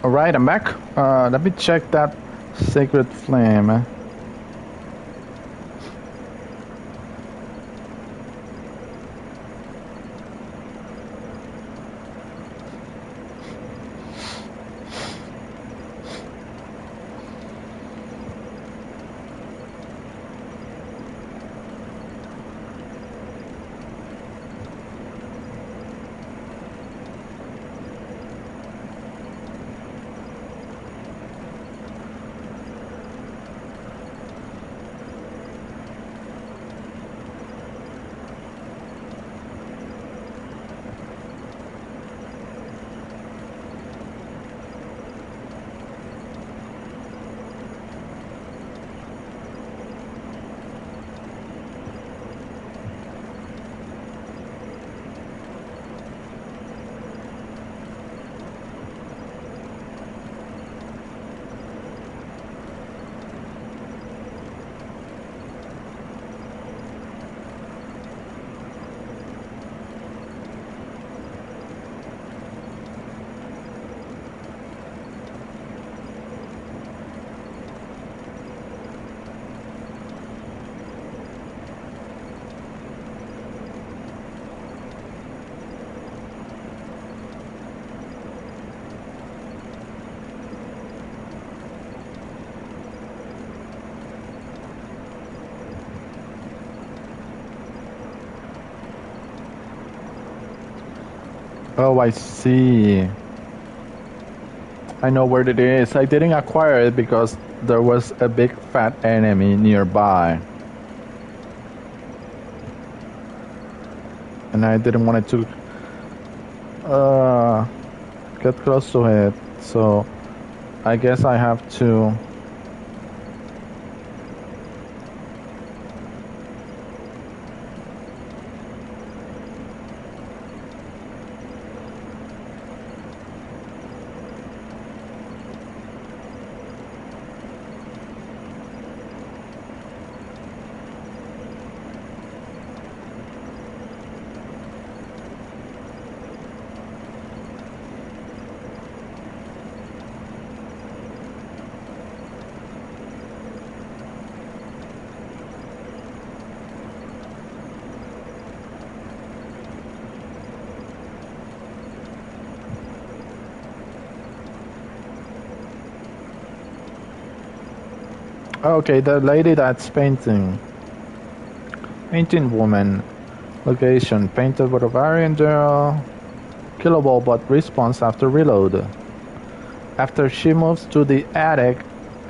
Alright, I'm back. Let me check that Sacred Flame. Oh, I see. I know where it is. I didn't acquire it because there was a big fat enemy nearby. And I didn't want it to get close to it. So I guess I have to... Okay, the lady that's painting. Painting woman. Location, painted with a Ariandel. Killable but respawns after reload. After she moves to the attic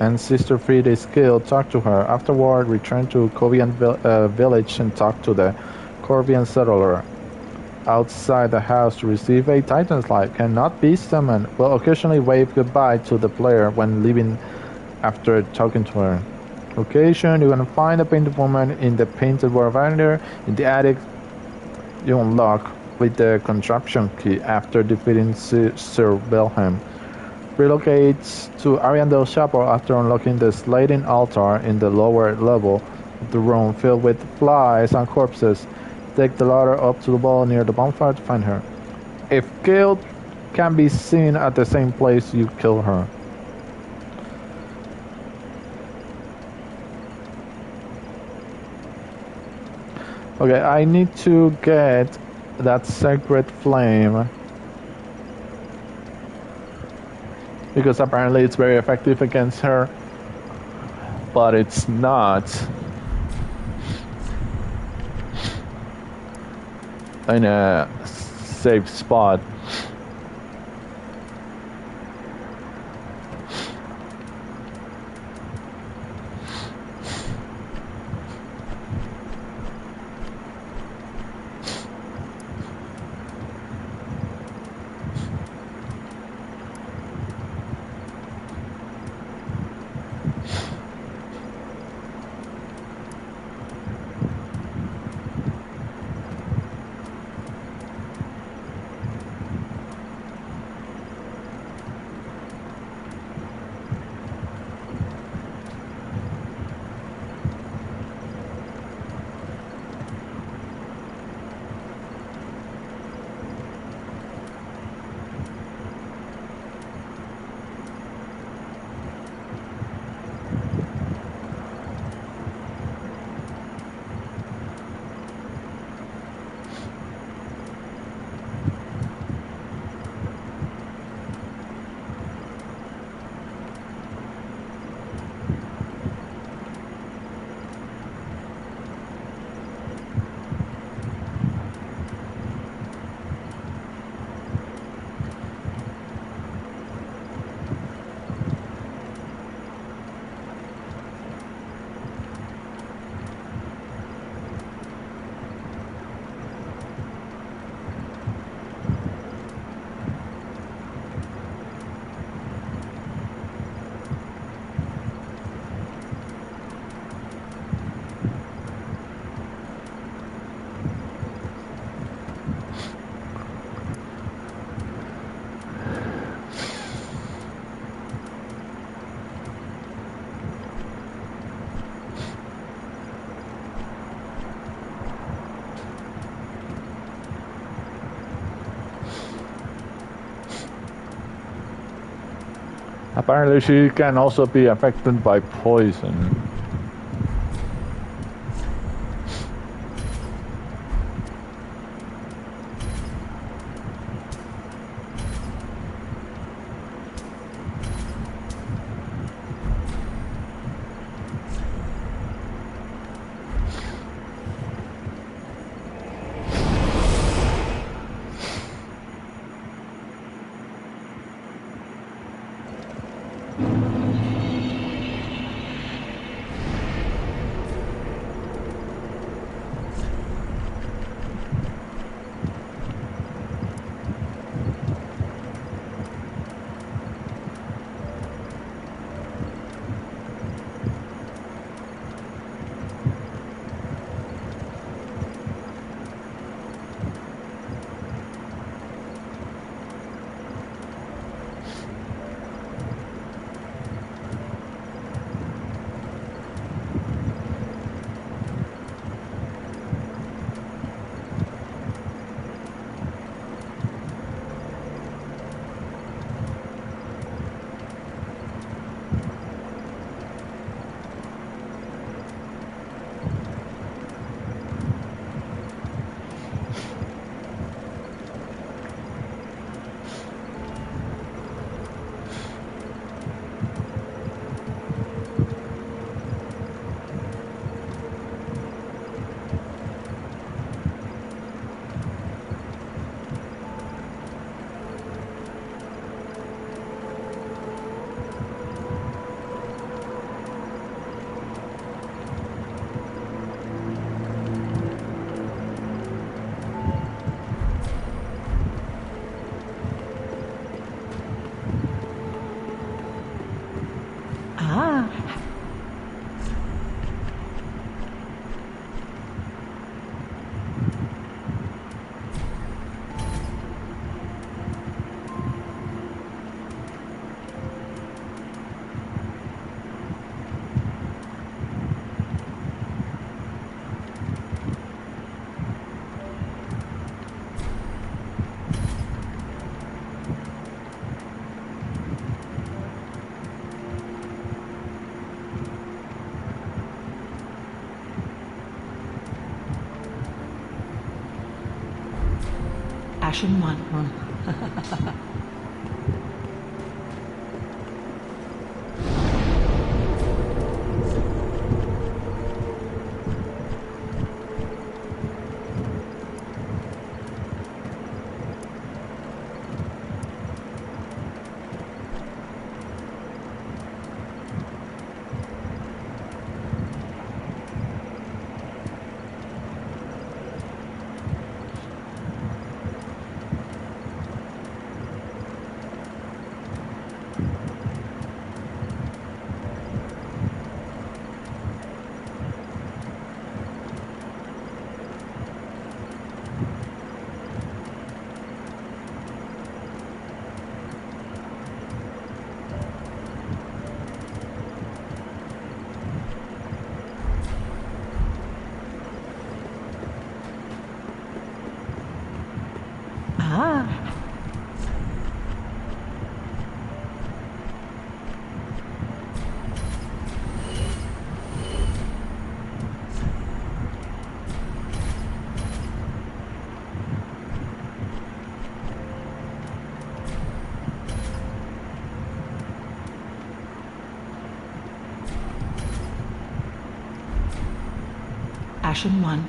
and Sister Frieda is killed, talk to her. Afterward, return to Corvian village and talk to the Corvian settler. Outside the house to receive a Titan's Light. Cannot be summoned. Will occasionally wave goodbye to the player when leaving after talking to her. Location, you're gonna find a painted woman in the painted Warvander in the attic. You unlock with the contraption key after defeating Sir Belham. Relocates to Ariandel Chapel after unlocking the slating altar in the lower level of the room filled with flies and corpses. Take the ladder up to the wall near the bonfire to find her. If killed, can be seen at the same place you kill her. Okay, I need to get that sacred flame. Because apparently it's very effective against her. But it's not. In a safe spot. Apparently she can also be affected by poison. Ashen one. Ah. Ashen one.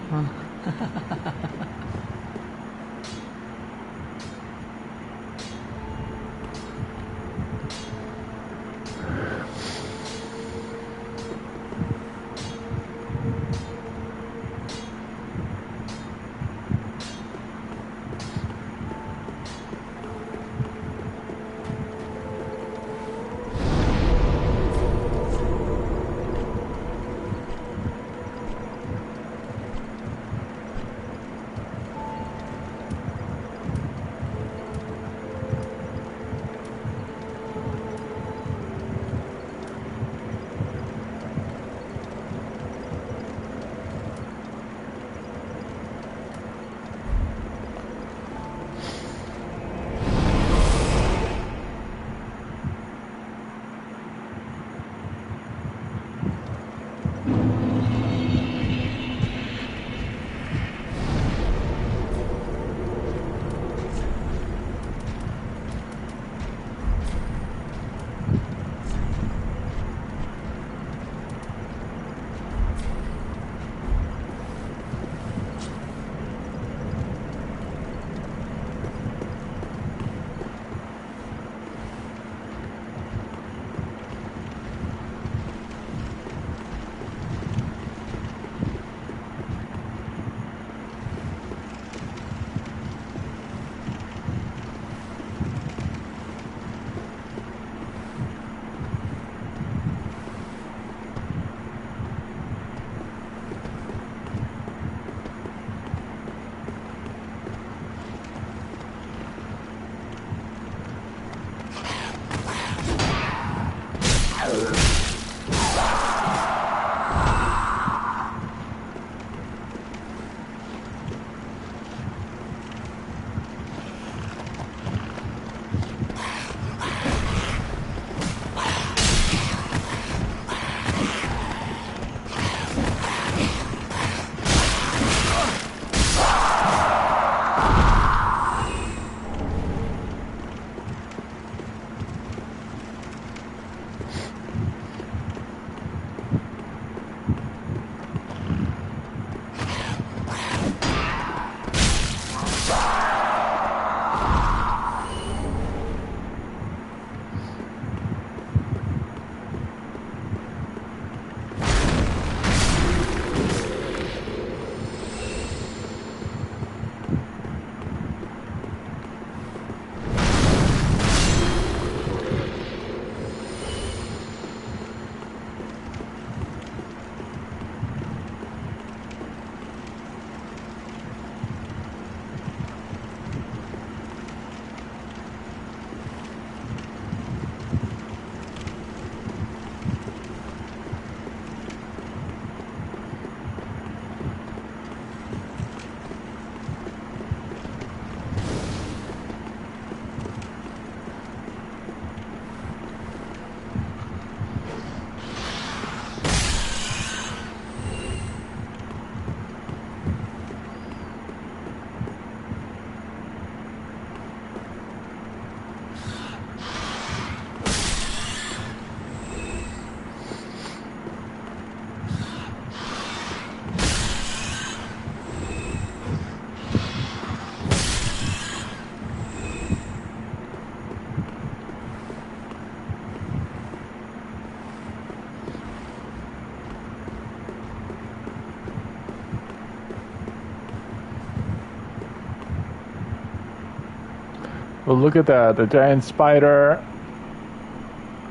Well, look at that, a giant spider.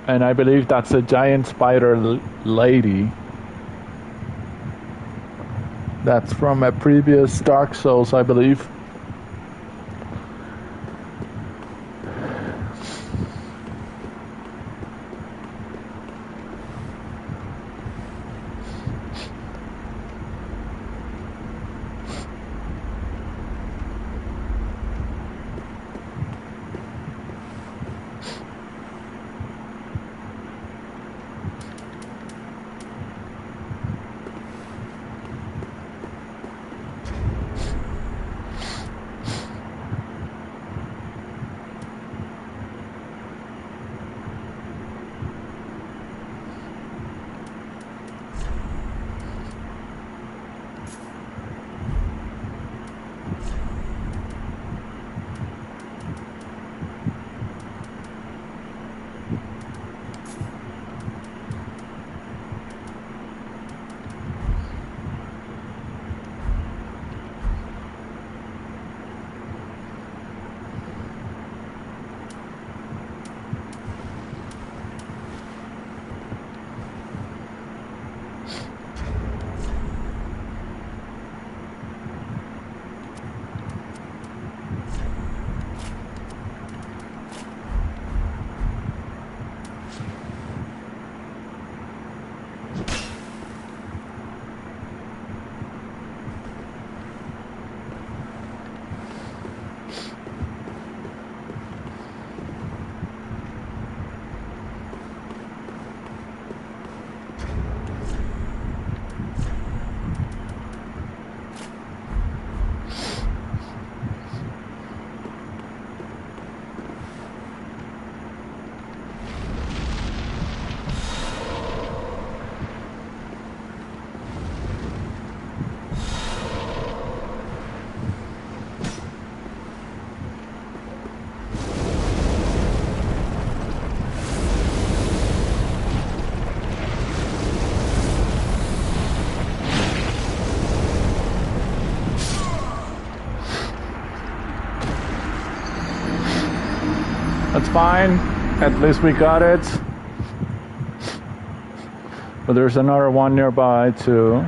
And I believe that's a giant spider lady. That's from a previous Dark Souls, I believe. That's fine. At least we got it. But there's another one nearby too.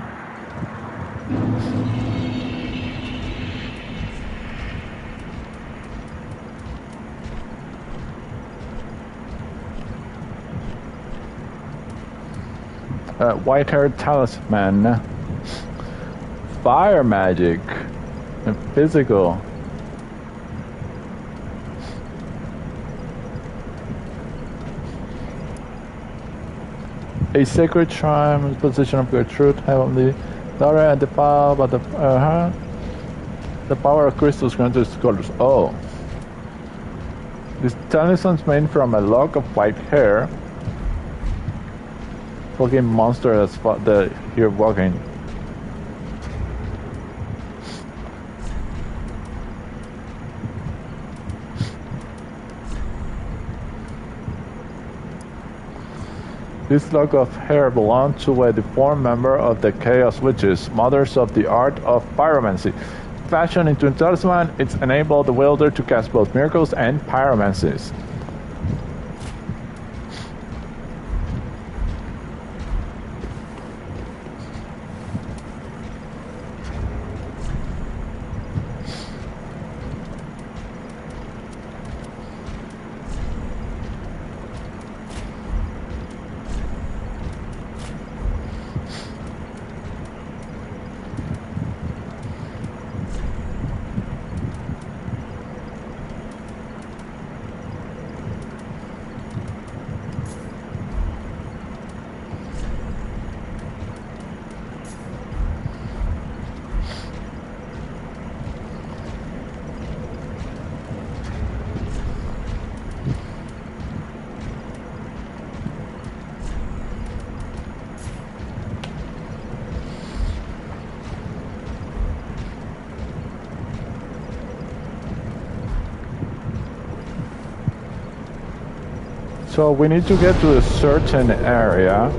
White-haired talisman. Fire magic. And physical. A sacred shrine, position of your truth, heavenly daughter, and the power, but the power of crystals granted scholars. Oh, this talisman's made from a lock of white hair. Fucking monster that's here walking. This lock of hair belonged to a deformed member of the Chaos Witches, mothers of the art of pyromancy. Fashioned into a talisman, it's enabled the wielder to cast both miracles and pyromancies. So we need to get to a certain area.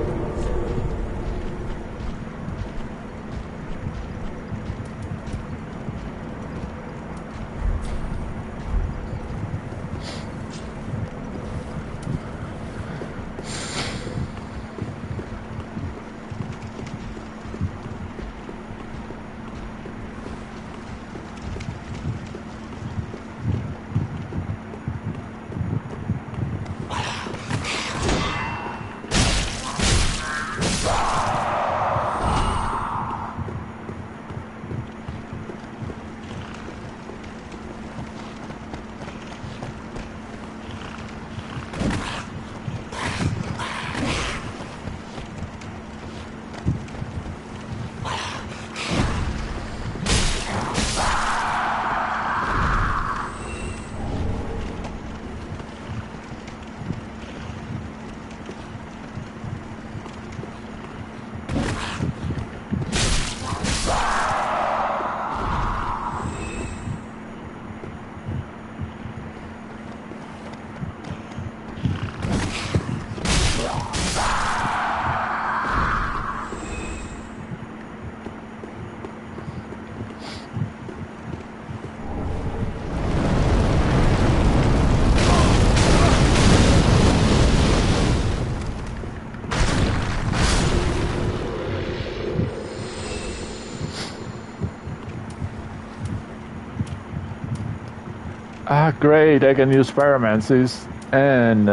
Ah, great! I can use pyromancies and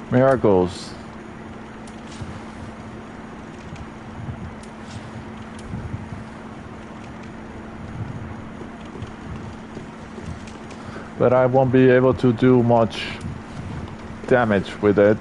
miracles. But I won't be able to do much damage with it.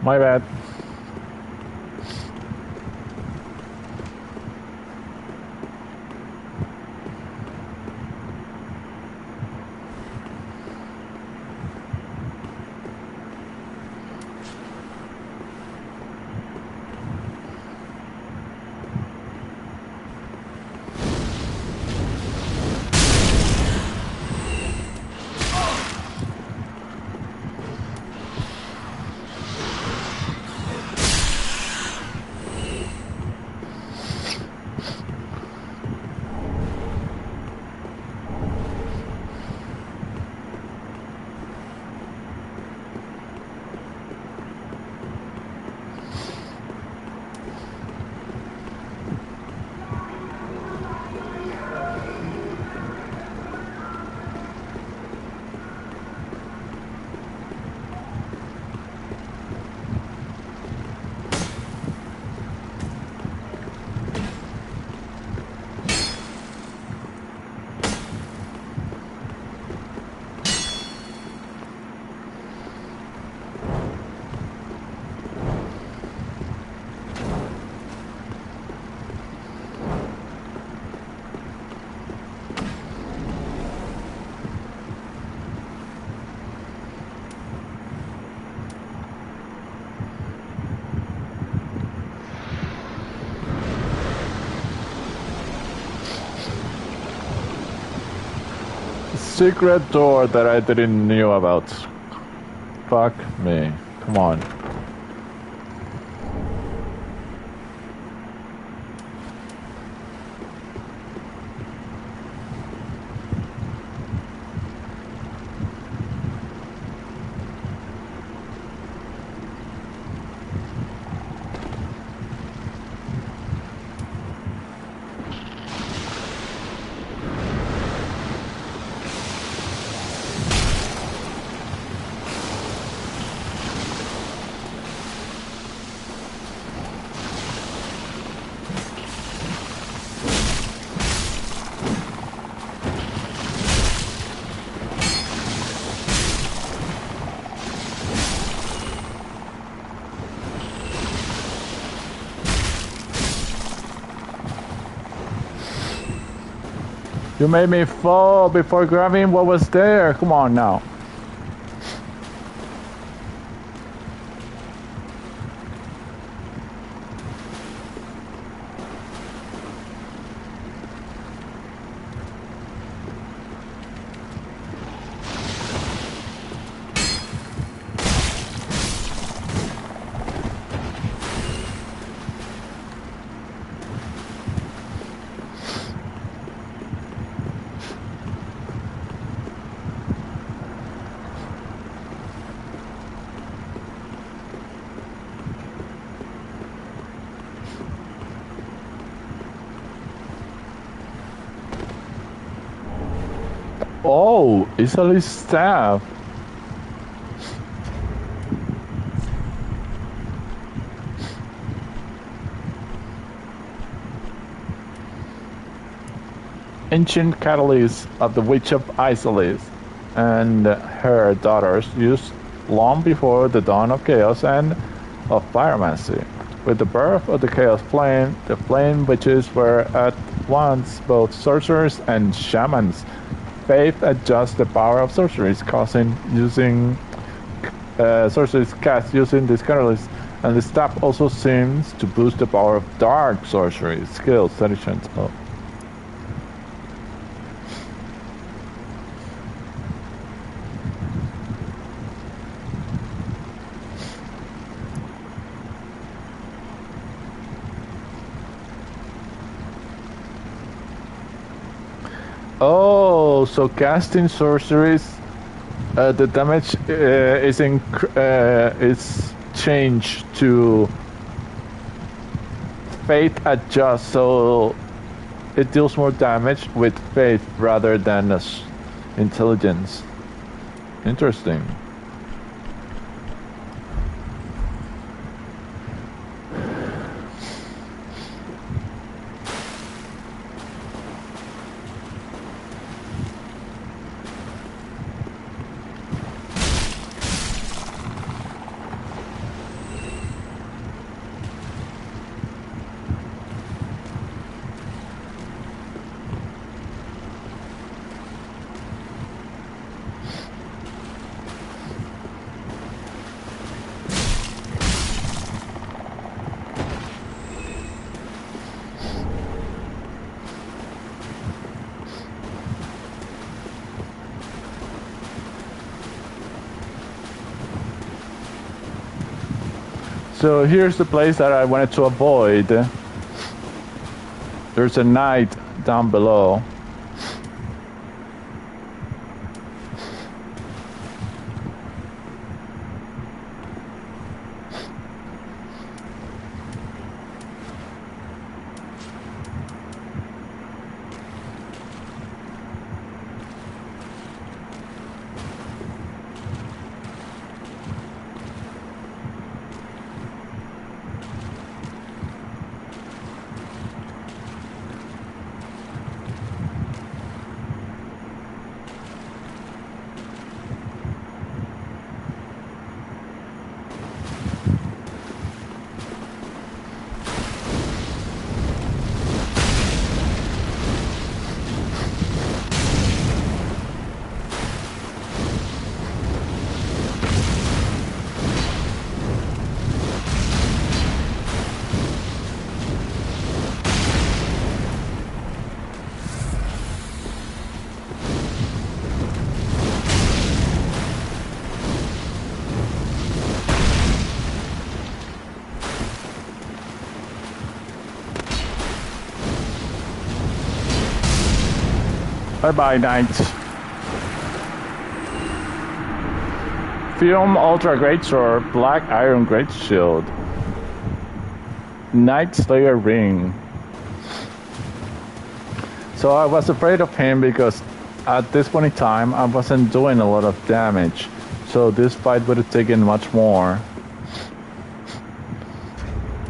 My bad. Secret door that I didn't knew about. Fuck me. Come on. You made me fall before grabbing what was there. Come on now. Oh, easily staff. Ancient catalyst of the Witch of Isolis and her daughters used long before the dawn of chaos and of pyromancy. With the birth of the chaos flame, the flame witches were at once both sorcerers and shamans. Faith adjusts the power of sorceries sorceries cast using this catalyst, and the staff also seems to boost the power of dark sorcery skills. Traditions. Oh. Oh, so casting sorceries, the damage is changed to fate adjust, so it deals more damage with faith rather than intelligence. Interesting. So here's the place that I wanted to avoid. There's a knight down below. Bye-bye, knight. Film Ultra Greatsword, Black Iron Great Shield. Night Slayer Ring. So I was afraid of him because at this point in time I wasn't doing a lot of damage. So this fight would have taken much more.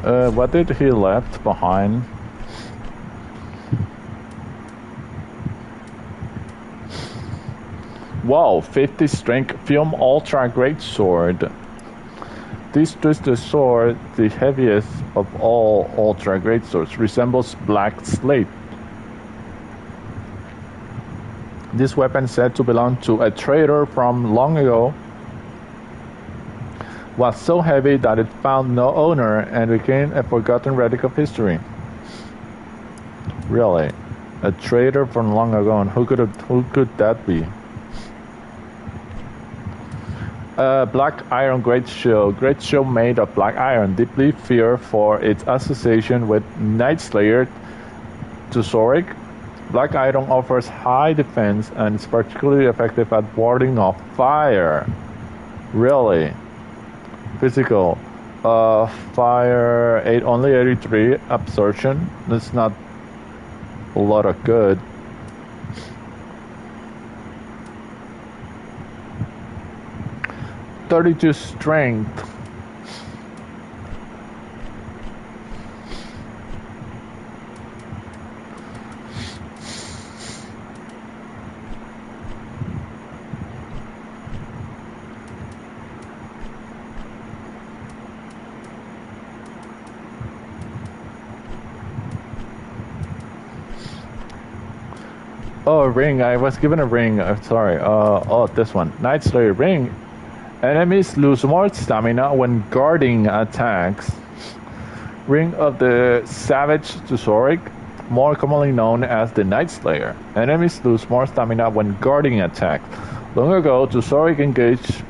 What did he left behind? Wow, 50 strength Film Ultra Great Sword. This twisted sword, the heaviest of all Ultra Great Swords, resembles black slate. This weapon, said to belong to a trader from long ago, was so heavy that it found no owner and became a forgotten relic of history. Really? A trader from long ago, and who could that be? Black Iron Great Shield. Great Shield made of black iron, deeply feared for its association with Night Slayer Tusoric. Black iron offers high defense and is particularly effective at warding off fire. Really? Physical. Fire 8, only 83 absorption. That's not a lot of good. .32 strength. Oh, ring. I was given a ring. Sorry. Oh, this one. Night Slayer ring. Enemies lose more stamina when guarding attacks. Ring of the Savage Tusoric, more commonly known as the Night Slayer. Enemies lose more stamina when guarding attacks. Long ago, Tusoric engaged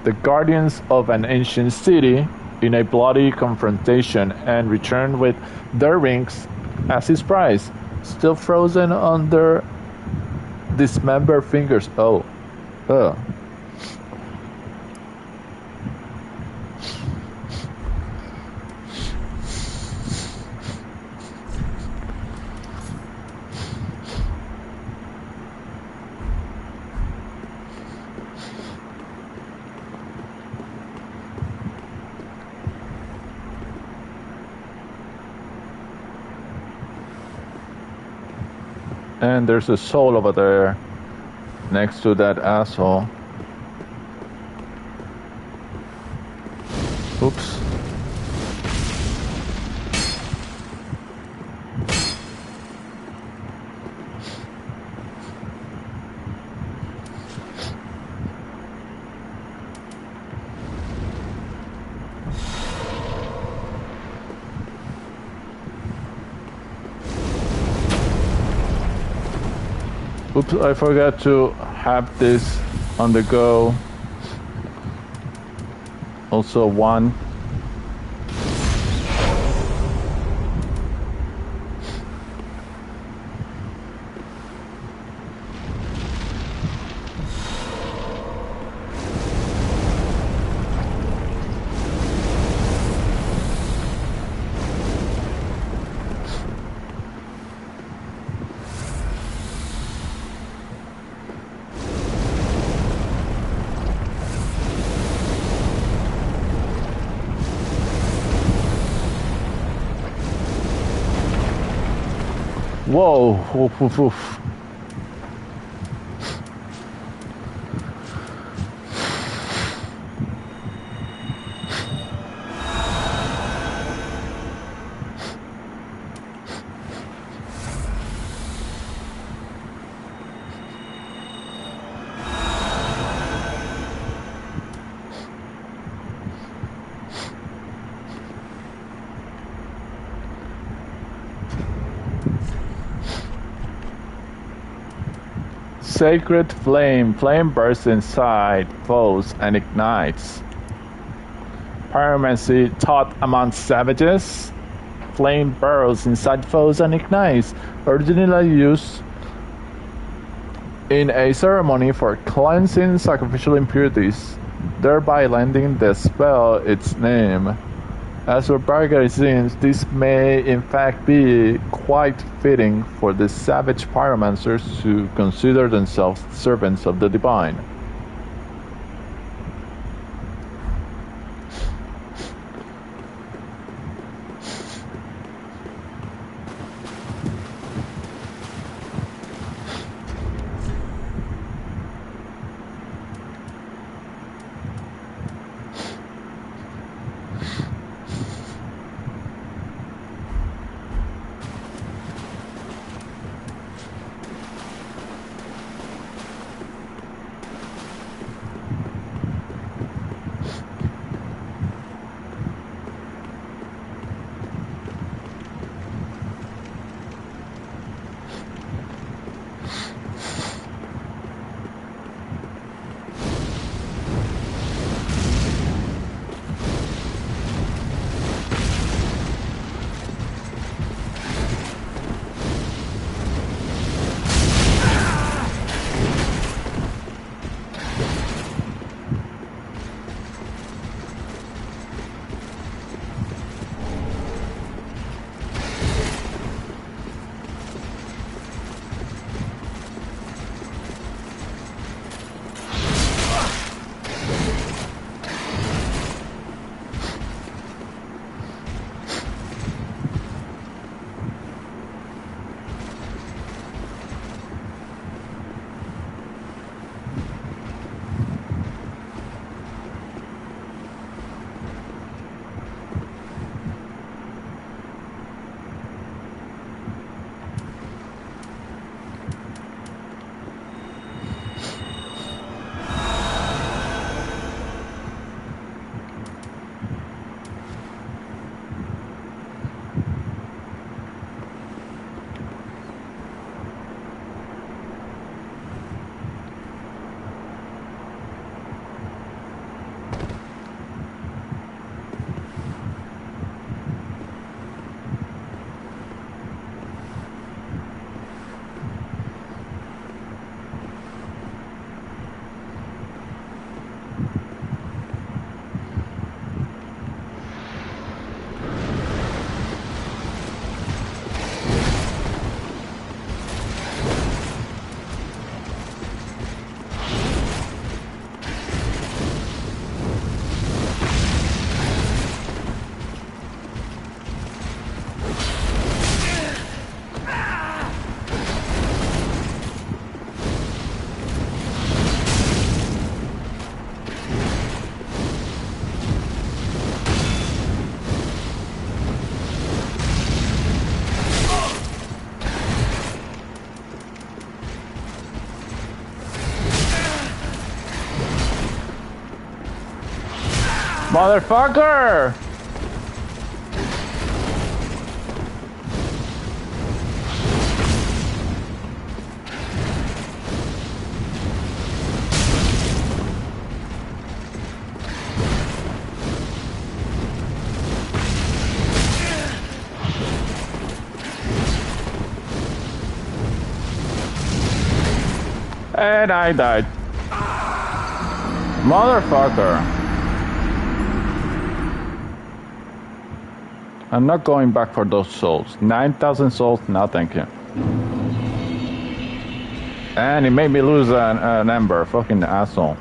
the guardians of an ancient city in a bloody confrontation and returned with their rings as his prize, still frozen on their dismembered fingers. Oh. Ugh. And there's a soul over there next to that asshole. Oops. Oops, I forgot to have this on the go. Also one. Whoa. Oof, oof, oof. Sacred flame. Flame bursts inside foes and ignites. Pyromancy taught among savages. Flame burrows inside foes and ignites. Originally used in a ceremony for cleansing sacrificial impurities, thereby lending the spell its name. As for barbaric scenes, this may in fact be quite fitting for the savage pyromancers who consider themselves servants of the divine. Motherfucker! And I died. Motherfucker. I'm not going back for those souls. 9,000 souls? No, thank you. And he made me lose an ember. Fucking asshole.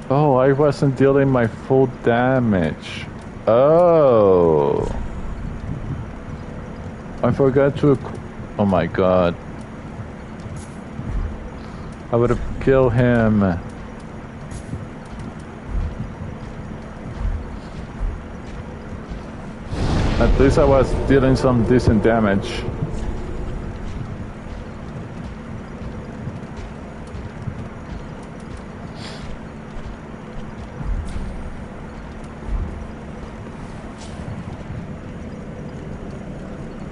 Oh, I wasn't dealing my full damage. Oh. I forgot to... Oh my god. I would have killed him. At least I was dealing some decent damage.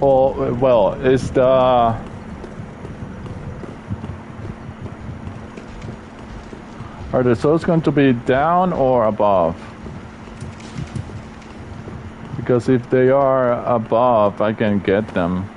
Oh, well, is the... Are the souls going to be down or above? Because if they are above, I can get them.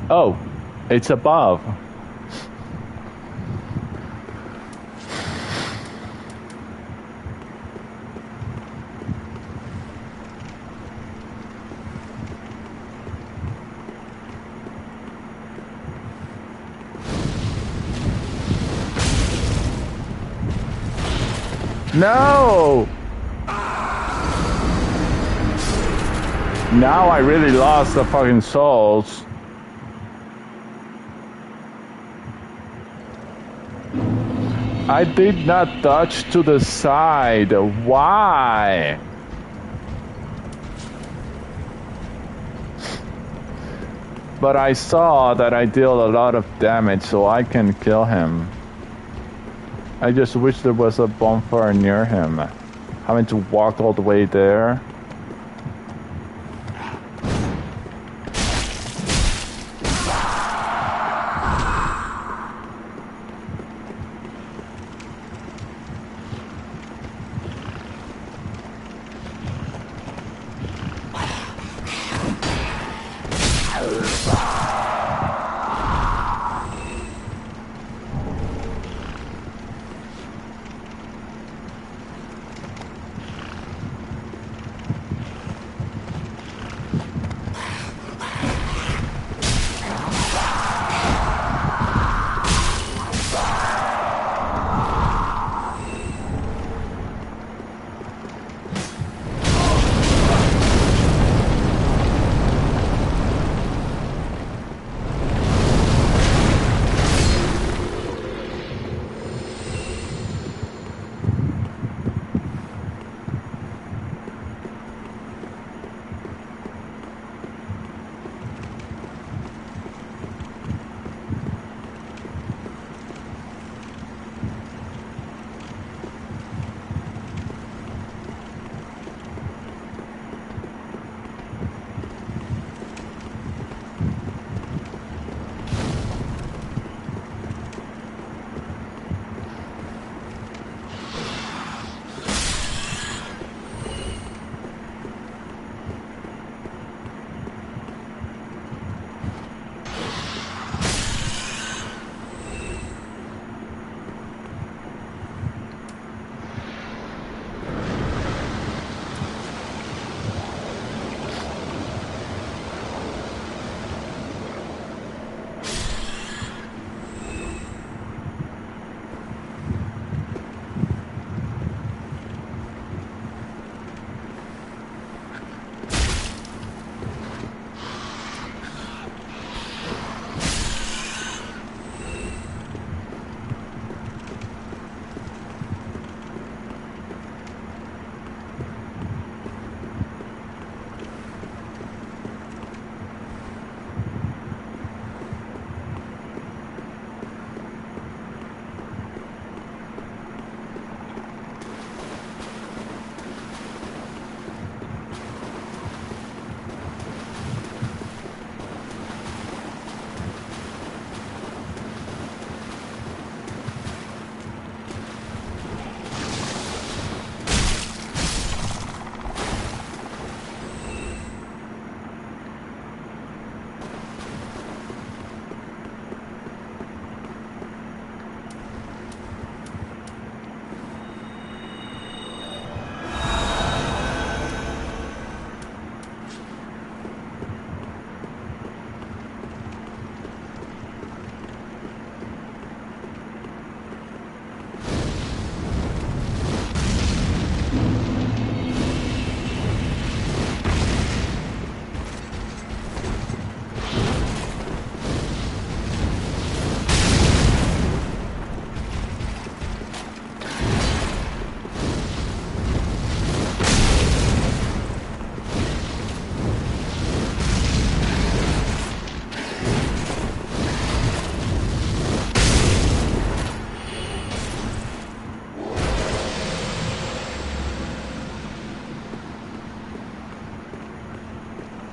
Oh, it's above. No! Now I really lost the fucking souls. I did not dodge to the side. Why? But I saw that I deal a lot of damage, so I can kill him. I just wish there was a bonfire near him. Having to walk all the way there.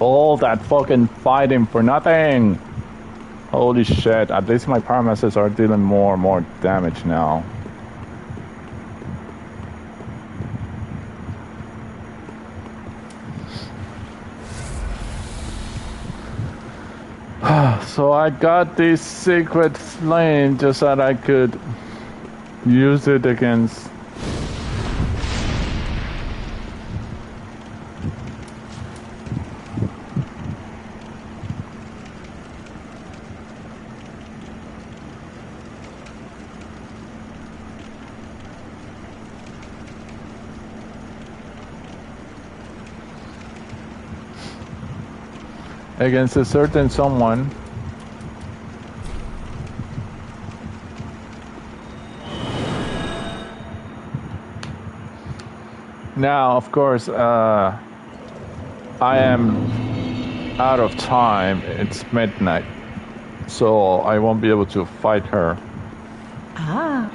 All that fucking fighting for nothing! Holy shit, at least my promises are dealing more and more damage now. So I got this secret flame just so that I could use it against a certain someone. Now, of course, I am out of time. It's midnight, so I won't be able to fight her. Ah.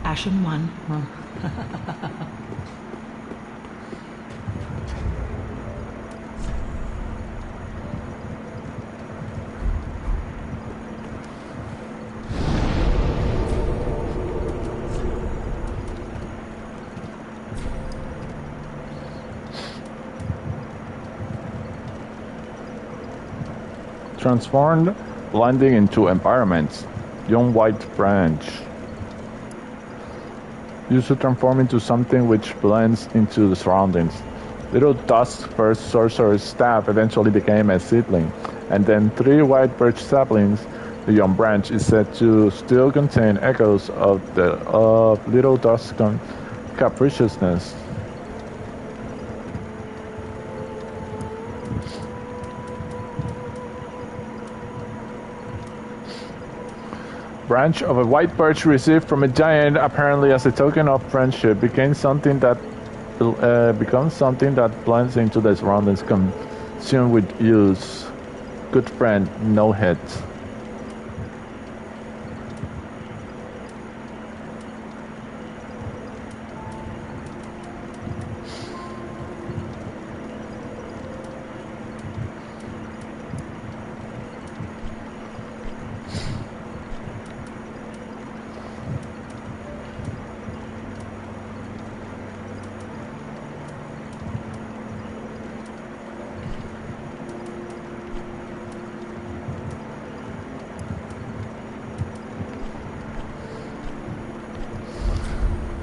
Ashen one. Transformed, blending into environments. Young white branch. Used to transform into something which blends into the surroundings. Little Dusk's first sorcerer's staff eventually became a seedling, and then 3 white birch saplings. The young branch is said to still contain echoes of Little Dusk's capriciousness. Branch of a white birch received from a giant, apparently as a token of friendship, becomes something that blends into the surroundings, consumed with use. Good friend, no hits.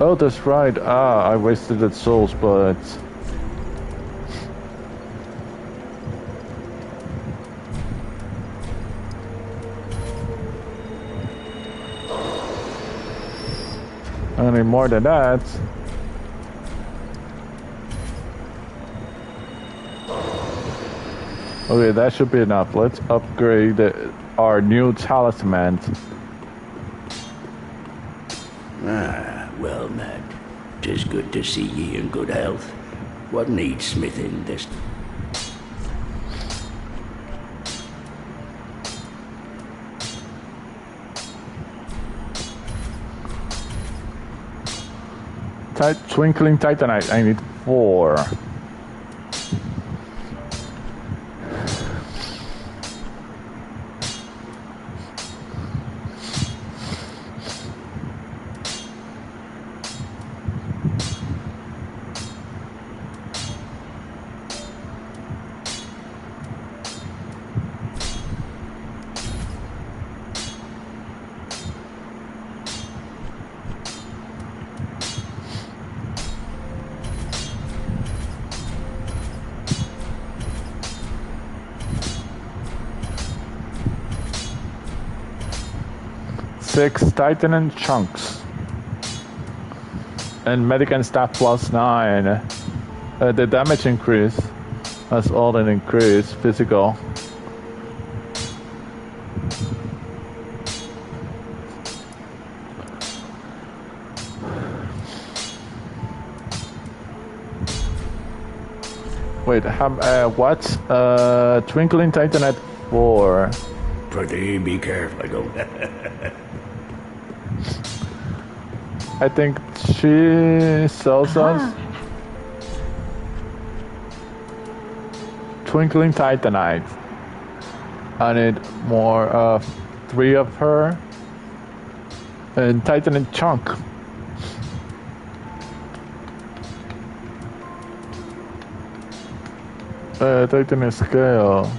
Oh, that's right. I wasted its souls, but... Any more than that... Okay, that should be enough. Let's upgrade our new talisman. Well, Matt, 'tis good to see ye in good health. What needs smithing this? Twinkling Titanite, I need 4. Six Titan chunks. And Medican staff plus 9. The damage increase has all an increase, physical. Wait, what's Twinkling Titanite for? Pretty be careful, I go. I think she sells us Twinkling Titanite. I need more of 3 of her. And Titanite chunk. Titanite scale.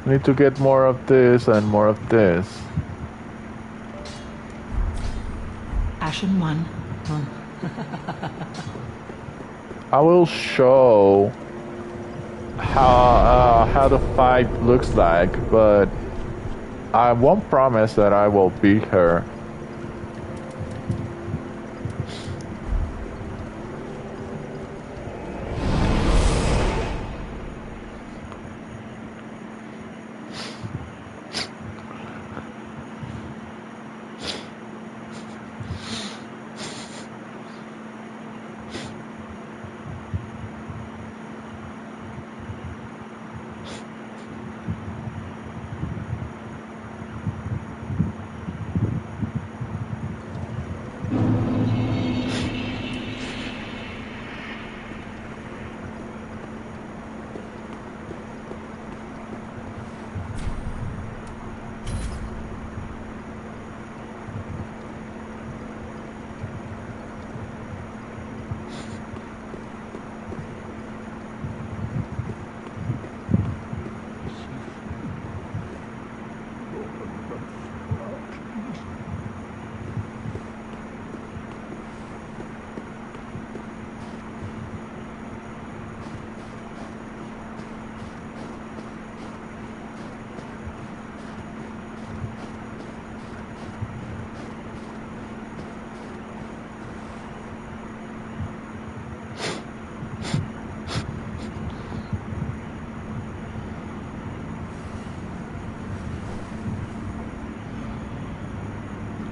Need to get more of this and more of this. Ashen one. I will show how the fight looks like, but I won't promise that I will beat her.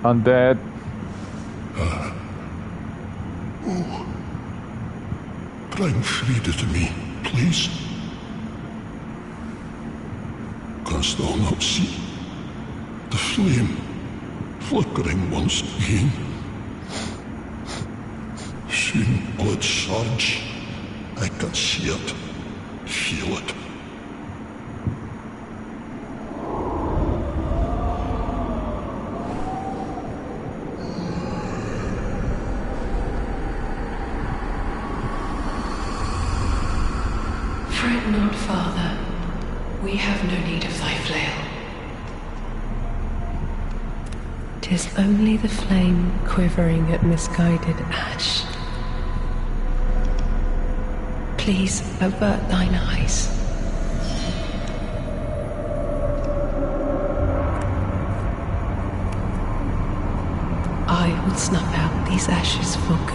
Undead. Oh. Bring Frida to me, please. Canst thou not see the flame flickering once again? Soon will it surge. I can see it, feel it. Fret not, Father. We have no need of thy flail. 'Tis only the flame quivering at misguided ash. Please avert thine eyes. I will snuff out these ashes for good.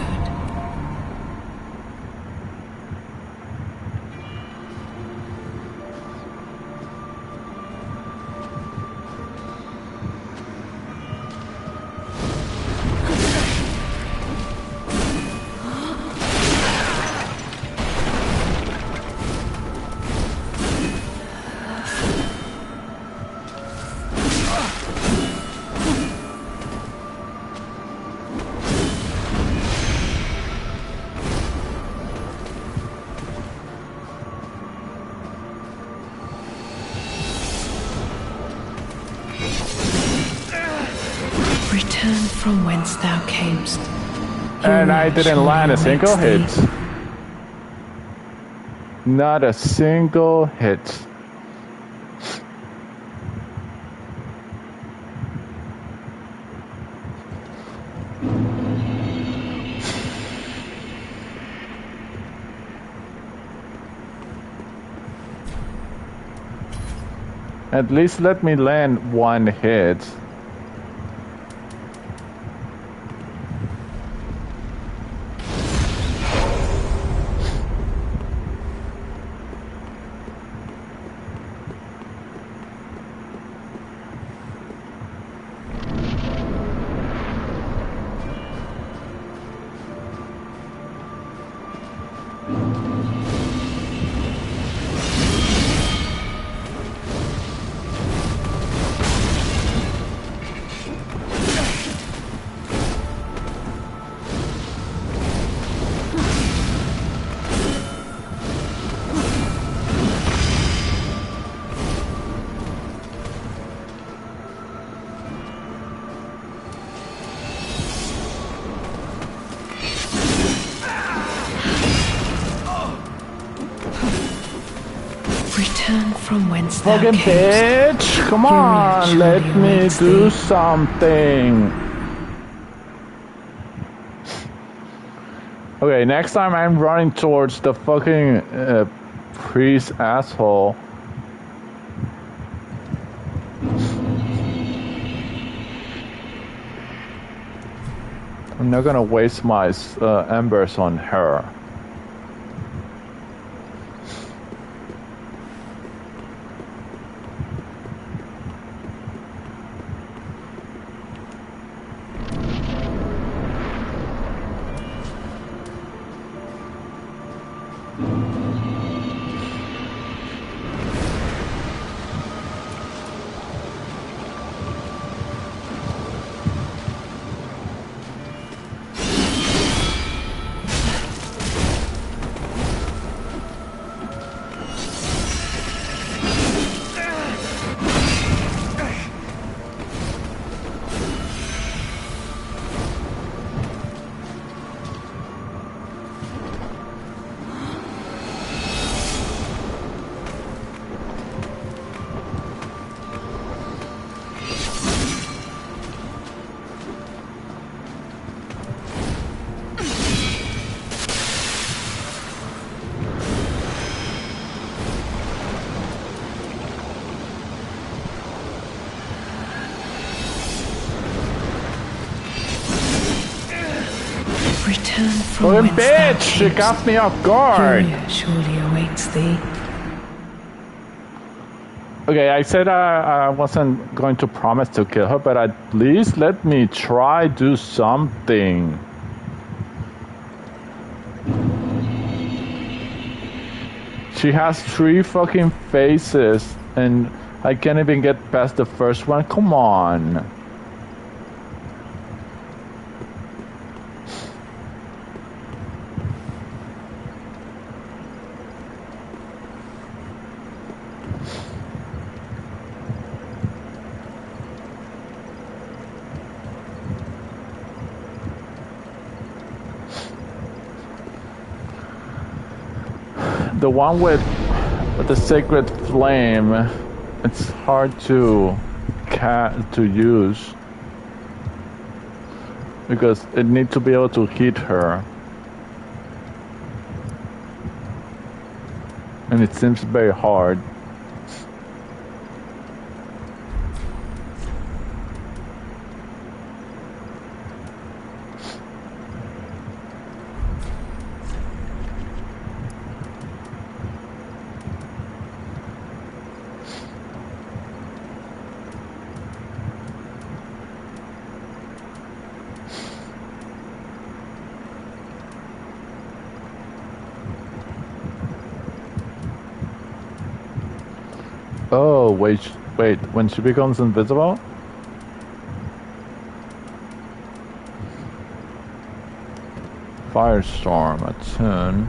Return from whence thou camest. And I didn't land a single hit. Not a single hit. At least let me land one hit. Return from whence thou Fucking camest. bitch! Come Fury on, surely let me awaits do thee. something. Okay, next time I'm running towards the fucking priest asshole. I'm not gonna waste my embers on her. Return from Fucking whence thou bitch! She camest. got me off guard! Fury surely awaits thee. Okay, I said I wasn't going to promise to kill her, but at least let me try do something. She has 3 fucking faces, and I can't even get past the first one. Come on. The one with the sacred flame, it's hard to use because it needs to be able to hit her, and it seems very hard. Oh, wait, when she becomes invisible? Firestorm, attune.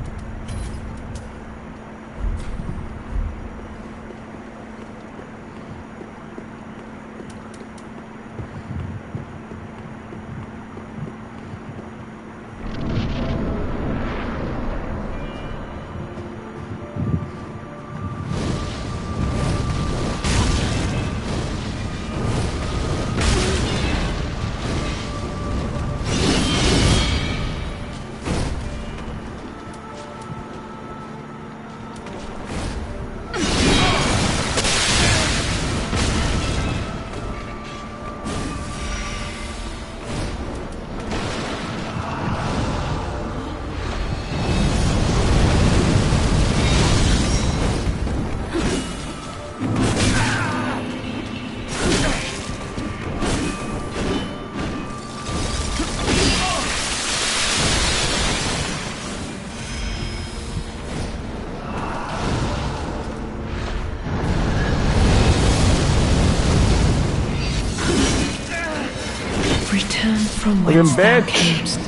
Return from whence thou bitch. camest.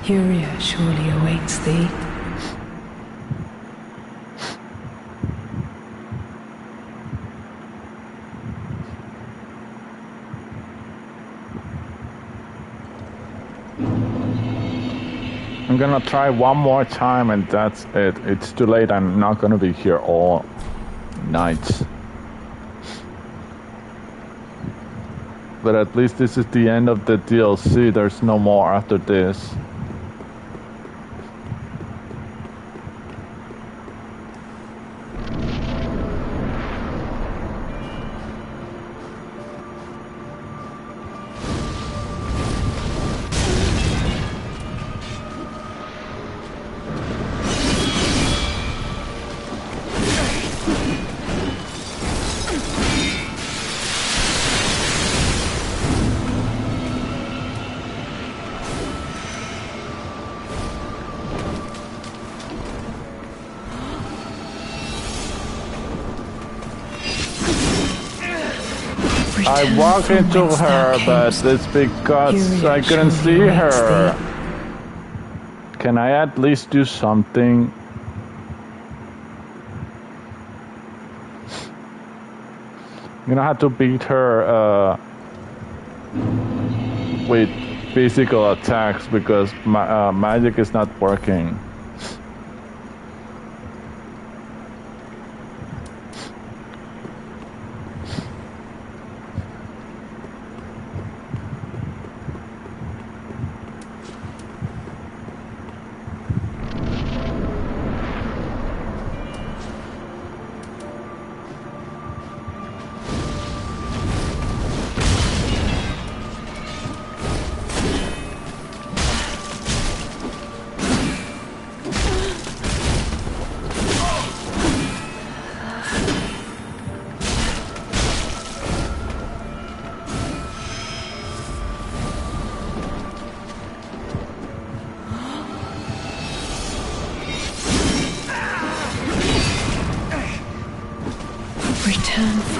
Furia surely awaits thee. I'm gonna try one more time and that's it. It's too late. I'm not gonna be here all night. But at least this is the end of the DLC. There's no more after this. I walked into her, but it's because I couldn't see her. Can I at least do something? I'm gonna have to beat her with physical attacks because my magic is not working.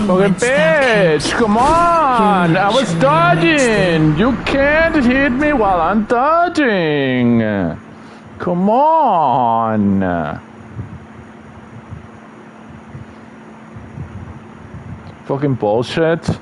Fucking bitch! Come on! I was dodging! You can't hit me while I'm dodging! Come on! Fucking bullshit.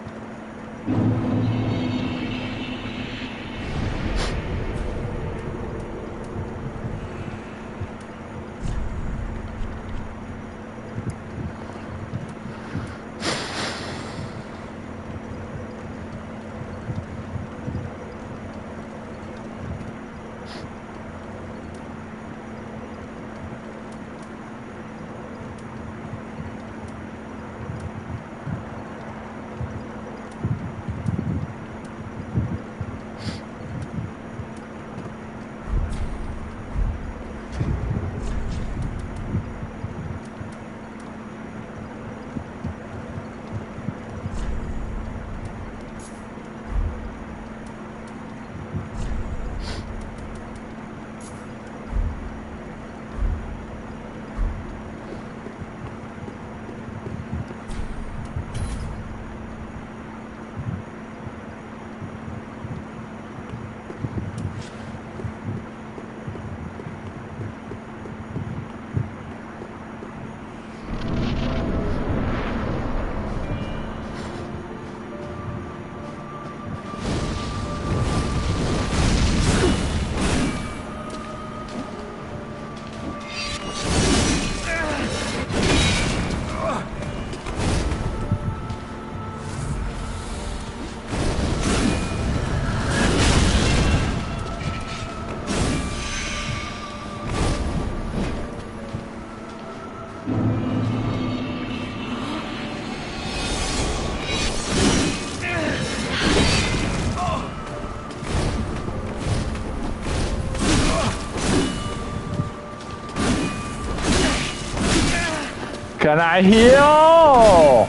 Can I heal?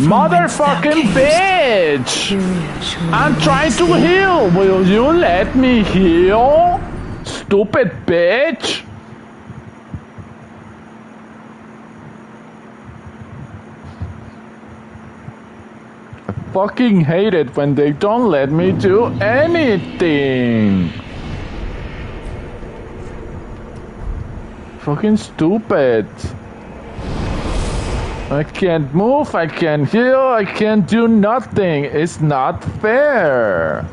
Motherfucking bitch! I'm trying to heal. Will you let me heal? Stupid bitch! I fucking hate it when they don't let me do anything. Fucking stupid. I can't move, I can't heal, I can't do nothing. It's not fair.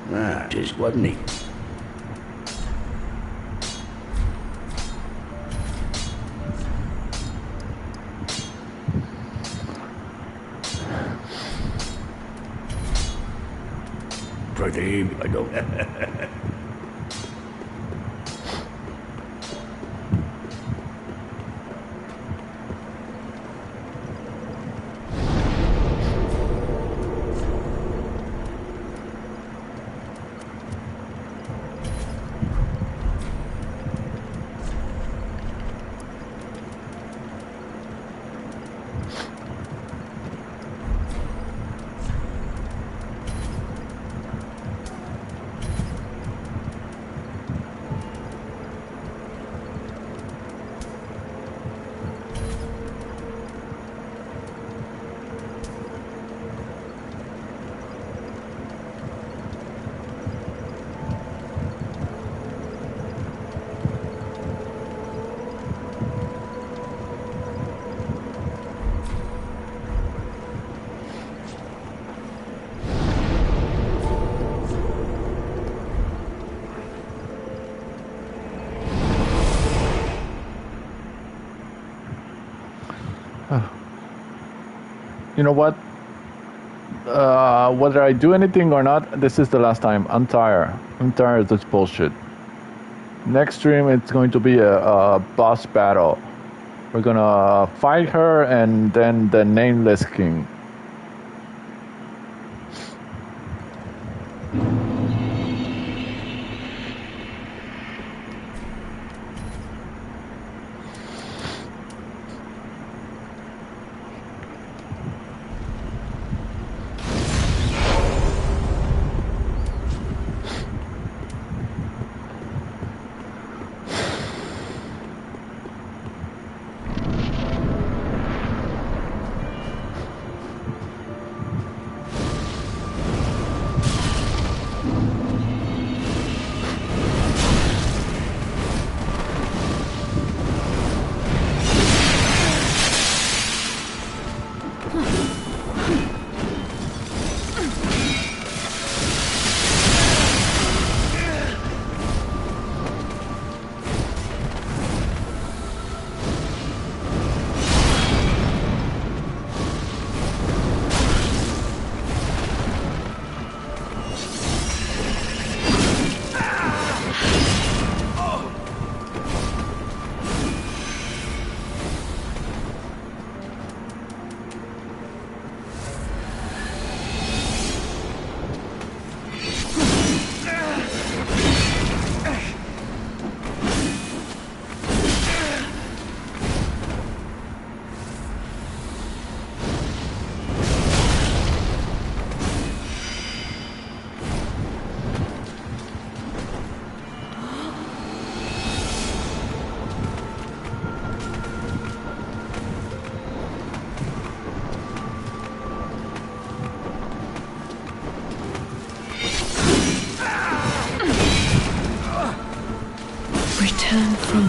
Ah, just wasn't he? Pretty, I don't. You know what? Whether I do anything or not, this is the last time. I'm tired. I'm tired of this bullshit. Next stream, it's going to be a boss battle. We're gonna fight her and then the Nameless King.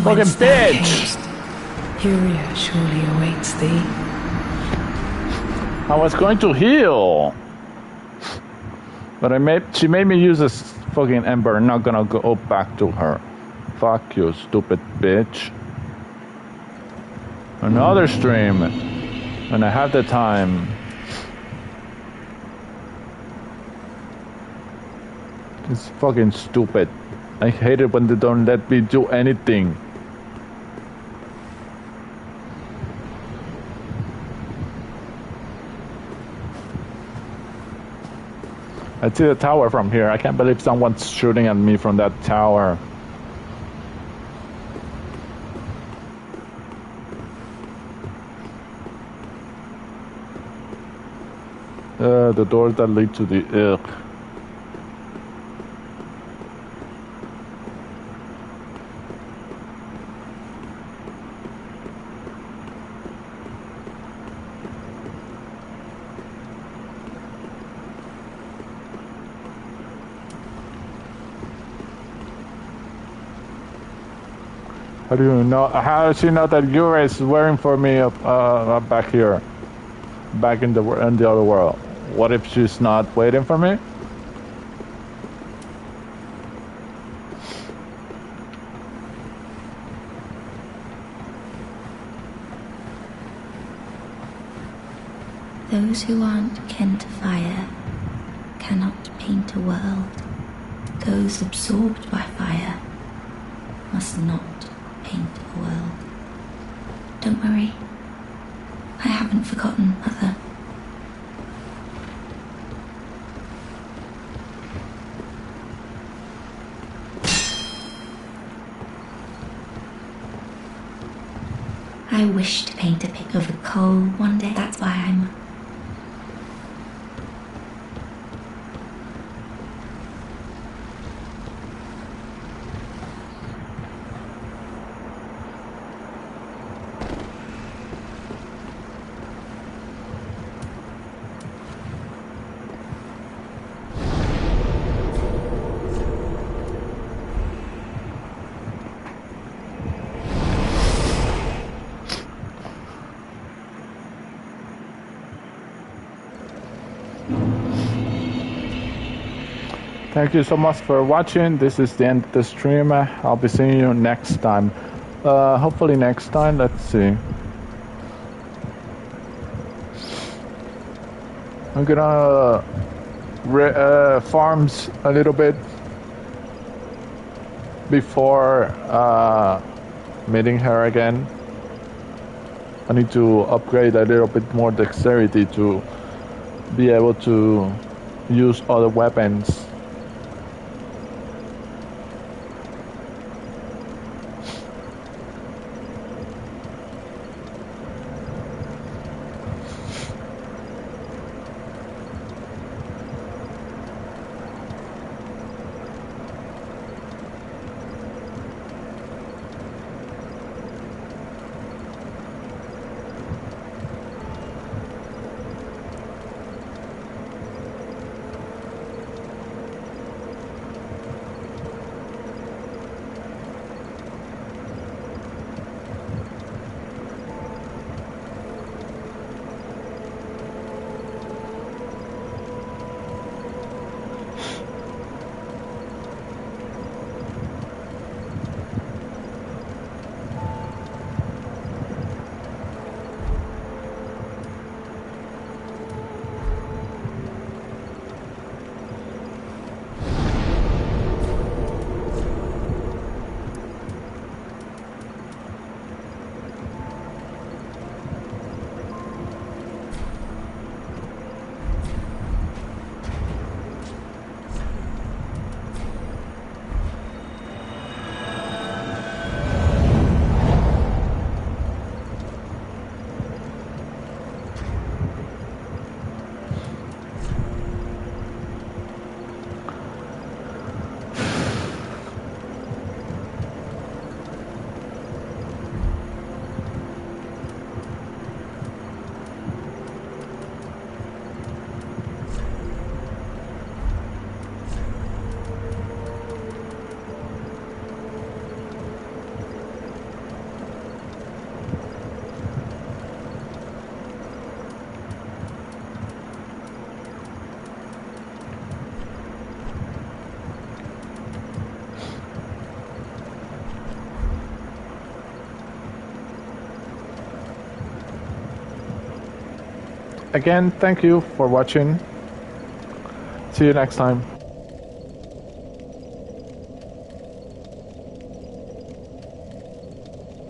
Fucking bitch! Furia surely awaits thee. I was going to heal, but she made me use this fucking ember. I'm not gonna go back to her. Fuck you, stupid bitch. Another stream when I have the time. It's fucking stupid. I hate it when they don't let me do anything. I see the tower from here. I can't believe someone's shooting at me from that tower. The doors that lead to the ugh. How do you know? How does she know that Yura is waiting for me back here, back in the other world? What if she's not waiting for me? Those who aren't kin to fire cannot paint a world. Those absorbed by fire must not paint a world. Don't worry, I haven't forgotten, Mother. I wish to paint a pic of a coal one day. That's why I'm... Thank you so much for watching. This is the end of the stream. I'll be seeing you next time. Hopefully next time. Let's see. I'm gonna farms a little bit before meeting her again. I need to upgrade a little bit more dexterity to be able to use other weapons. Again, thank you for watching. See you next time.